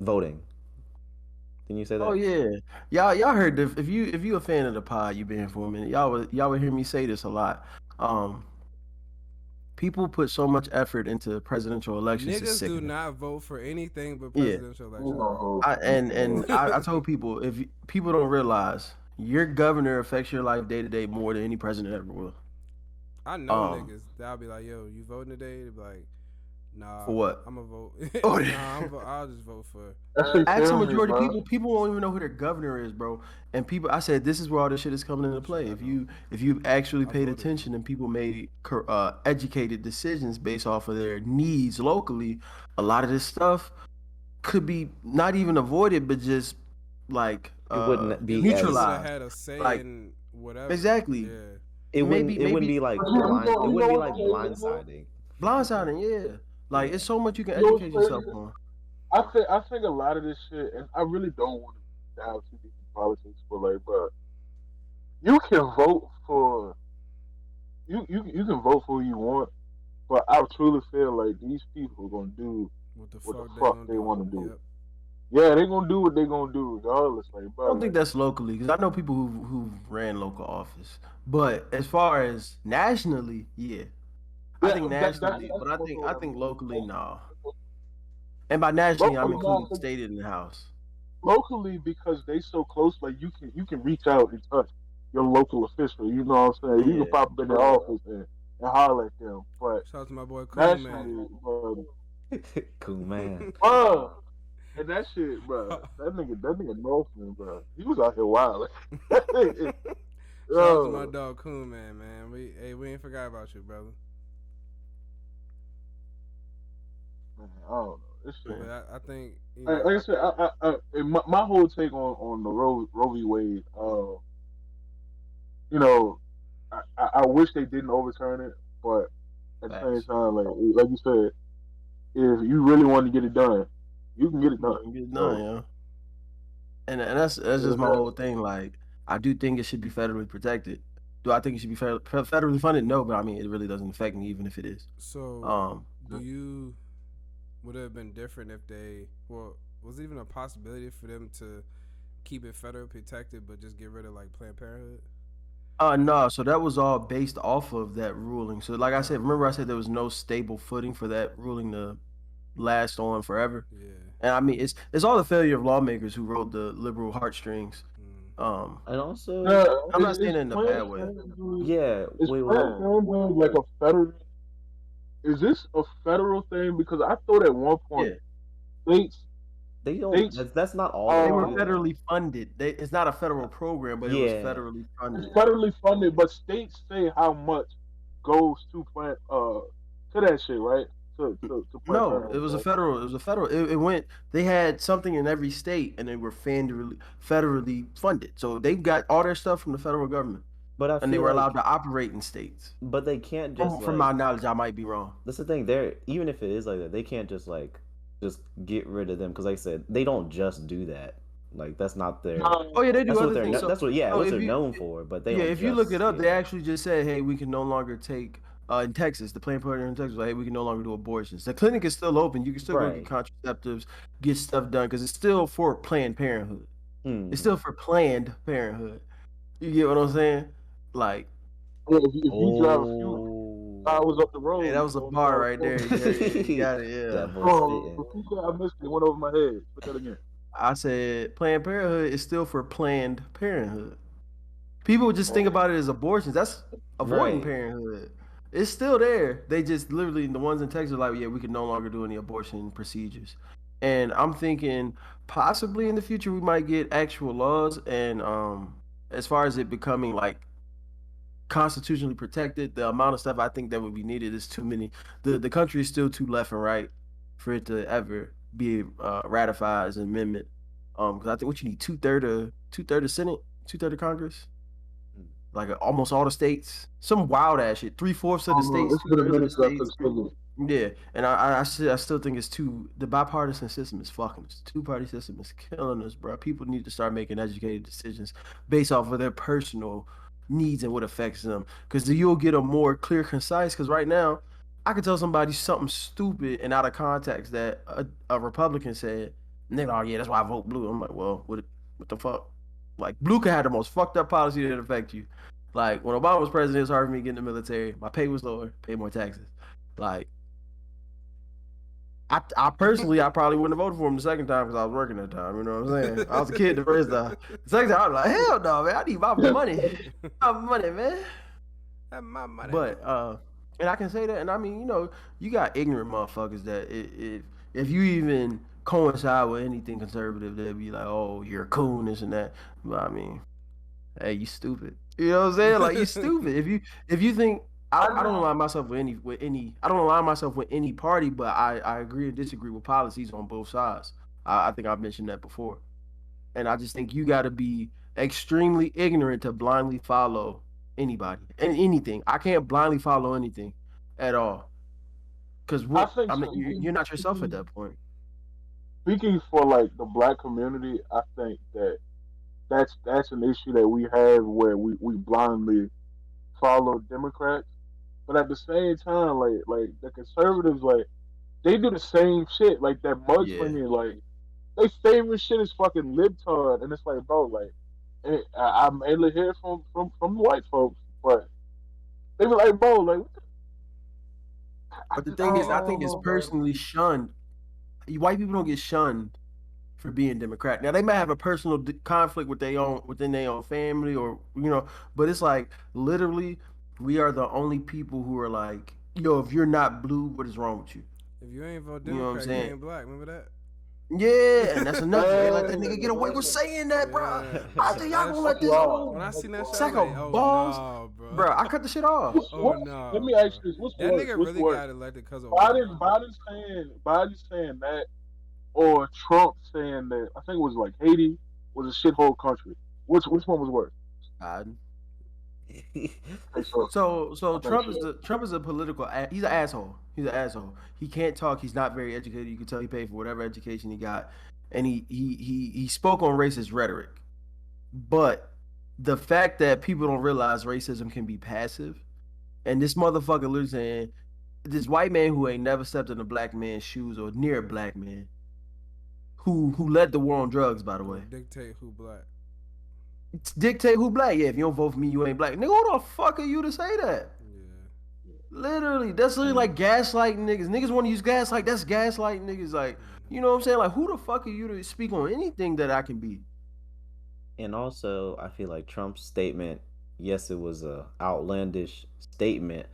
voting. Didn't you say that? Oh yeah, y'all heard this. If you a fan of the pod, you been here for a minute. Y'all would hear me say this a lot. People put so much effort into presidential elections. Niggas do not vote for anything but presidential elections. I told people, if people don't realize, your governor affects your life day to day more than any president ever will. I know niggas that'll be like, yo, you voting today? They be like, nah. For what? I'm gonna vote. I'll just vote for. Ask the majority of people won't even know who their governor is, bro. And people, I said, this is where all this shit is coming into play. If you actually paid attention and people made educated decisions based off of their needs locally, a lot of this stuff could be not even avoided, but just like it wouldn't be neutralized. Had a say in whatever. Exactly. Yeah. It wouldn't be like blindsiding. Blindsiding, yeah. Like, it's so much you can educate yourself on. I think a lot of this shit, and I really don't want to dive too deep in politics, but like, bro, you can vote for you can vote for who you want, but I truly feel like these people are gonna do what the fuck they want to do. Yep. Yeah, they're gonna do what they're gonna do regardless. Like, bro, I don't think that's locally, because I know people who ran local office, but as far as nationally, yeah. I think nationally, but I think locally, no. And by nationally, I'm including state in the house. Locally, because they so close, like you can reach out and touch your local official. You know what I'm saying? You can pop up in their office and holler at them. But shout out to my boy Cool Man. Cool Man. And that shit, bro. That nigga Northman, bro. He was out here wild. Shout out to my dog Cool Man, man. We ain't forgot about you, brother. Man, I don't know. This shit. But I think, like I said, my whole take on the Roe v. Wade. I wish they didn't overturn it, but at the same time, like you said, if you really want to get it done, you can get it done. Yeah. And that's just my whole thing. Like, I do think it should be federally protected. Do I think it should be federally funded? No, but I mean, it really doesn't affect me, even if it is. So, would it have been different if was it even a possibility for them to keep it federally protected, but just get rid of like Planned Parenthood? No. So that was all based off of that ruling. So, like I said, remember I said there was no stable footing for that ruling to last on forever. Yeah. And I mean, it's all the failure of lawmakers who rode the liberal heartstrings. And also, I'm not saying it in a bad way. yeah, Is wait, Planned Parenthood like a federal? Is this a federal thing? Because I thought at one Yeah, point states they don't. states That's not all they they were do. federally funded. It's not a federal program, but it was Yeah. federally it's funded. federally funded, but states say how much goes to Planned to that shit, right? To Planned No, Parenthood, it was a right? federal. It was a federal. It went. They had something in every state, and they were federally funded. So they got all their stuff from the federal government, But I and they feel were like, allowed to operate in states. but they can't just From like. my knowledge, I might be wrong. That's the thing. They're even if it is like that, they can't just get rid of them because, like I said, they don't just do that. Like that's not their. Oh yeah, they do That's what other they're. things. So, That's what so what if they're you, known for. But they yeah, don't. if you look just, it up, they yeah. actually just said, "Hey, we can no longer take." In Texas, the Planned Parenthood in Texas, like, hey, we can no longer do abortions. The clinic is still open. You can still go get Right. contraceptives, get stuff done, because it's still for Planned Parenthood. It's still for Planned Parenthood. You get what I'm saying? Like, Yeah, if you drive a few hours up the road, hey, that was a bar right there. You got it. Yeah. That boy Oh, spitting. I missed it. It went over my head. Put that again. I said Planned Parenthood is still for Planned Parenthood. People just think about it as abortions. That's avoiding Right. parenthood. It's still there. They just literally, the ones in Texas are like, yeah, we can no longer do any abortion procedures. And I'm thinking possibly in the future we might get actual laws, and as far as it becoming like constitutionally protected, the amount of stuff I think that would be needed is too many. The country is still too left and right for it to ever be ratified as an amendment. Because I think what you need two-thirds of Senate, two-thirds of Congress, like almost all the states, some wild ass shit. 3/4 of the states, It's been a 2/3 of the minute since I states. took school. Yeah, and I still think it's the bipartisan system is fucking us. Two-party system is killing us, bro. People need to start making educated decisions based off of their personal needs and what affects them, because you'll get a more clear, concise. Because right now, I could tell somebody something stupid and out of context that a Republican said, and they're like, "Oh yeah, that's why I vote blue." I'm like, "Well, what the fuck?" Like, blue could have the most fucked up policy that affect you. Like, when Obama was president, it was hard for me to get in the military. My pay was lower, pay more taxes. Like, I personally, I probably wouldn't have voted for him the second time because I was working at the time. You know what I'm saying? I was a kid the first time. The second time, I was like, hell no, man. I need my money. My money, man. That's my money. But, and I can say that. And I mean, you got ignorant motherfuckers that if you even coincide with anything conservative, they'll be like, oh, you're a coon, this and that. But I mean, hey, you stupid. You know what I'm saying? Like, you stupid. If you think I don't align myself with any I don't align myself with any party, but I agree and disagree with policies on both sides. I think I've mentioned that before. And I just think you gotta be extremely ignorant to blindly follow anybody and anything. I can't blindly follow anything at all. Because you're not yourself at that point. Speaking for like the black community, I think that's an issue that we have where we blindly follow Democrats, but at the same time, like the conservatives, like they do the same shit, like that mudslinging, like they favorite shit is fucking libtard, and it's like, bro, like I mainly hear from white folks, but they be like, bro, like. But the thing is, I think it's personally shunned. White people don't get shunned for being Democrat. Now they might have a personal conflict within their own family, or but it's like literally we are the only people who are like, yo, if you're not blue, what is wrong with you? If you ain't vote You know what I'm Democrat, you saying? ain't black. Remember that? Yeah, and that's another thing. They let that nigga get away with saying that, bro. Yeah. I think y'all gonna let this When old When I seen that shit, sack I was of like, balls, oh, no, bro. bro. I cut the shit off. Oh, no, Let me bro. ask you this: what's That worse? nigga What's really worse? got elected because of Biden saying that, or Trump saying that? I think it was like Haiti was a shithole country. Which one was worse? Biden. Okay, So Trump is a political. He's an asshole. He's an asshole. He can't talk. He's not very educated. You can tell he paid for whatever education he got, and he spoke on racist rhetoric. But the fact that people don't realize racism can be passive, and this motherfucker literally saying, this white man who ain't never stepped in a black man's shoes or near a black man, who led the war on drugs, by the way. Dictate who black. Dictate who black. Yeah, if you don't vote for me, you ain't black. Nigga, who the fuck are you to say that? Yeah. Literally, that's literally like gaslighting niggas. Niggas want to use gaslight. That's gaslighting niggas. Like, you know what I'm saying? Like, who the fuck are you to speak on anything that I can be? And also, I feel like Trump's statement, yes, it was a outlandish statement,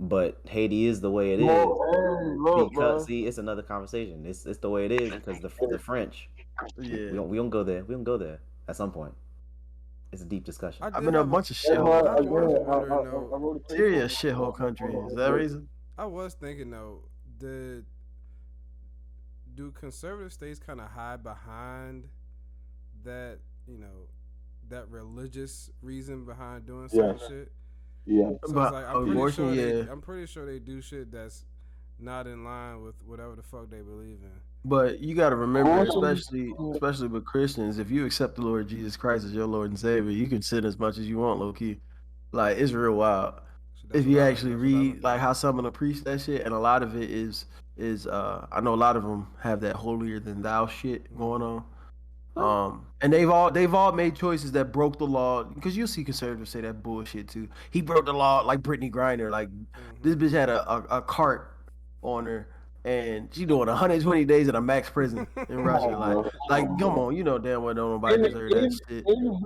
but Haiti is the way it is Look, because bro. see, it's another conversation. It's the way it is because the French. Yeah. We don't go there. We don't go there at some point. It's a deep discussion. I I've did been in a have a. bunch of That's why, shithole I countries. was again, wondering though. I wrote a paper Syria, a on shithole country. Is that the reason? I was thinking though. Do conservative states kind of hide behind that? You know, that religious reason behind doing certain Yeah. shit. Yeah. So But it's like abortion, yeah. I'm pretty sure they do shit that's not in line with whatever the fuck they believe in. But you got to remember, Abortion- especially with Christians, if you accept the Lord Jesus Christ as your Lord and Savior, you can sin as much as you want, low key. Like it's real wild. Shit, that's If you what I- actually that's what I read look like at. how some of them preach that shit, and a lot of it is I know a lot of them have that holier than thou shit going on. And they've all made choices that broke the law, because you'll see conservatives say that bullshit too. He broke the law, like Brittany Griner. Like this bitch had a cart on her, and she doing 120 days in a max prison in Russia. Like come on, you know damn well don't nobody deserve that shit. In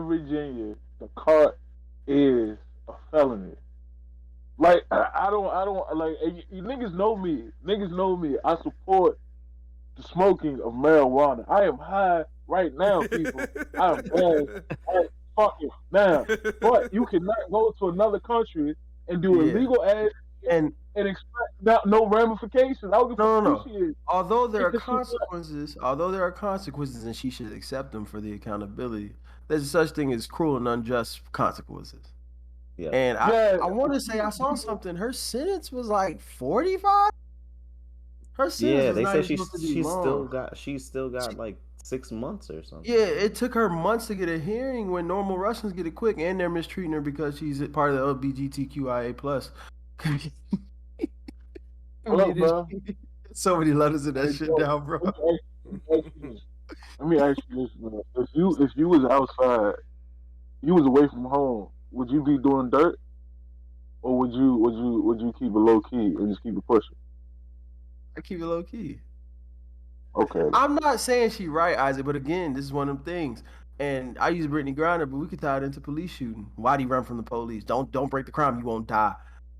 Virginia, the cart is a felony. Like I don't like you niggas know me. Niggas know me. I support the smoking of marijuana. I am high right now, people. I am bad right fucking now. But you cannot go to another country and do Yeah. illegal ass And and expect no ramifications. I don't give a No, fuck no, who no. she is. Although there are Get this shit consequences, and she should accept them for the accountability. There's such thing as cruel and unjust consequences. Yeah. And Yeah. I want to say I saw something. Her sentence was like 45. Her sentence Yeah, was they not say even supposed to be she's still got She- like 6 months or something. Yeah, it took her months to get a hearing when normal Russians get it quick, and they're mistreating her because she's a part of the LGBTQIA plus. Look, bro. So many letters in that shit down, bro. Let me ask you this, man. If you was outside, you was away from home, would you be doing dirt, or would you keep it low key and just keep it pushing? I keep it low key. Okay. I'm not saying she right, Isaac, but again, this is one of them things. And I use Brittany Griner, but we could tie it into police shooting. Why do you run from the police? Don't break the crime, you won't die.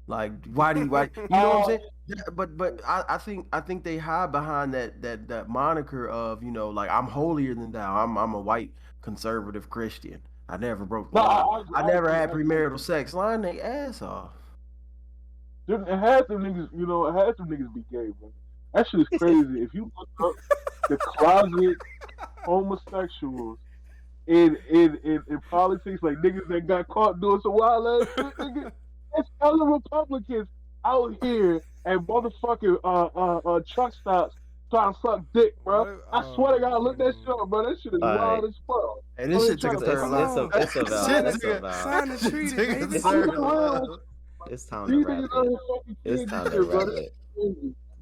Like why you know what I'm saying? Yeah, but I think they hide behind that moniker of, you know, like I'm holier than thou. I'm a white conservative Christian. I never broke the law. I never had premarital sex. Line their ass off. It had them niggas, you know, it had them niggas be gay, man. That shit is crazy. If you look up the closet homosexuals in politics, like niggas that got caught doing some wild ass shit, nigga, it's other Republicans out here at motherfucking truck stops trying to suck dick, bro. I swear to God, look that shit up, bro. That shit is wild as fuck. And this shit took a It's turn left. it's a valid. Sign the treaty, baby. It's time to wrap it. It's time to wrap it.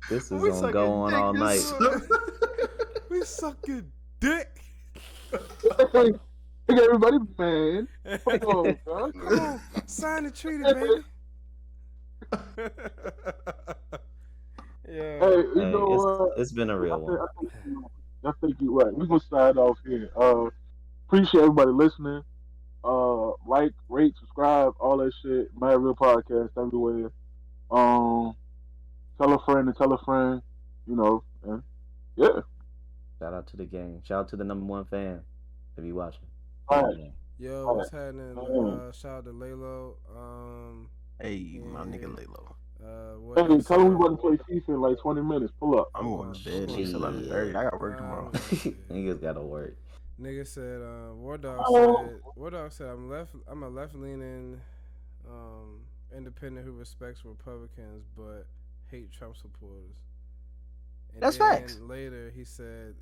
This is gonna go on all night. We sucking dick. Look at everybody, man. Come on, bro. Come on, sign the treaty, baby. Yeah. Hey, you Hey, know what? it's been a real one. I think you're right. We're gonna sign off here. Appreciate everybody listening. Like, rate, subscribe, all that shit. Mad Real Podcast everywhere. Tell a friend to tell a friend. You know, and yeah. Shout out to the gang. Shout out to the #1 fan if you watching. Alright. Yo, what's happening? Shout out to Laylo. Hey, my nigga Laylo. What Hey, he tell him we said- about to play FIFA in like 20 minutes. Pull up. I'm going to bed. Shit. It's 11:30. I got work tomorrow. Niggas gotta work. Nigga said, War Dog said, I'm a left leaning, independent who respects Republicans but hate Trump supporters. And That's then facts. Later he said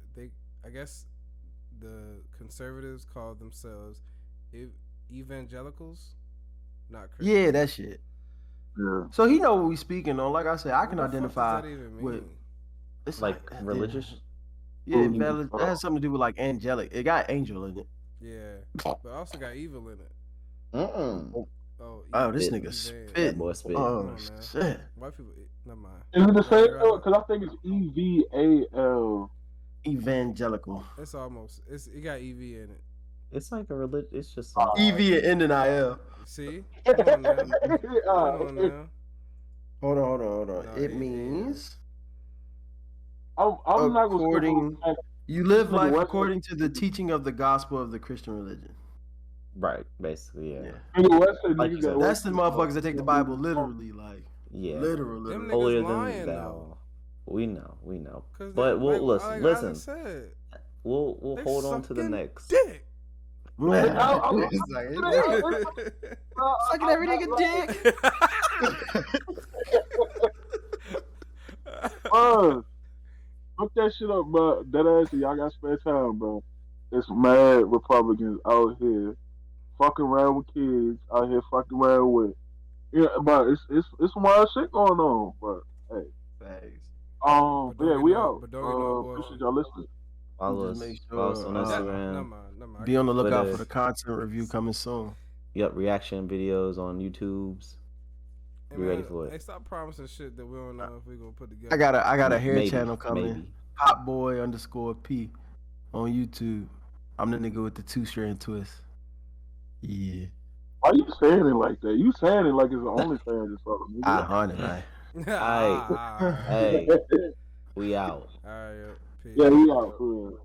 I guess the conservatives call themselves evangelicals, not Christians. Yeah, that shit. Yeah. So he know what we speaking on. Like I said, I can What the fuck identify does that even with mean? it's Like religious. Yeah, that has something to do with like angelic. It got angel in it. Yeah, but also got evil in it. Mm-mm. Oh, This Spit. nigga That spit. That boy spit. Oh Come on, man. shit. White people, never mind. Is it the same Right, though? right. Because I think it's EVAL. Evangelical. It's almost. It got EV in it. It's like a religion. It's just EV and NIL. See? Come on now. Come on now. Hold on. No, It means I'm not gonna according. You live Like life what- according to the teaching of the gospel of the Christian religion. right. Basically, yeah. in the Western Like niggas you got said, That's the motherfuckers that take the Bible literally, like Yeah. literally. Them niggas Holier lying, than though. thou. We know. 'Cause But they- we'll like listen. Alex said, We'll they hold on to the sucking next. dick. It's like, sucking every nigga dick. Look that shit up, bro. That ass, y'all got spare time, bro. It's mad Republicans out here fucking around with kids, out here fucking around with. Yeah, but it's some wild shit going on, but hey. Thanks. But yeah, we out. But don't get no Appreciate y'all listening. Follow Just us. make Follow us sure, on uh, Instagram. Never mind. Be on the lookout Twitter. for the content review coming soon. Yep, reaction videos on YouTube's. Hey, Be man, ready for it. Hey, stop promising shit that we don't know if we gonna put together. I got a hair Maybe, channel coming. maybe. Hotboy_P on YouTube. I'm the nigga with the 2-strand twist. Yeah. Why you saying it like that? You saying it like it's the only thing that's all the $100, man. Alright. Hey, we out. Alright, peace. Yeah, we out for real.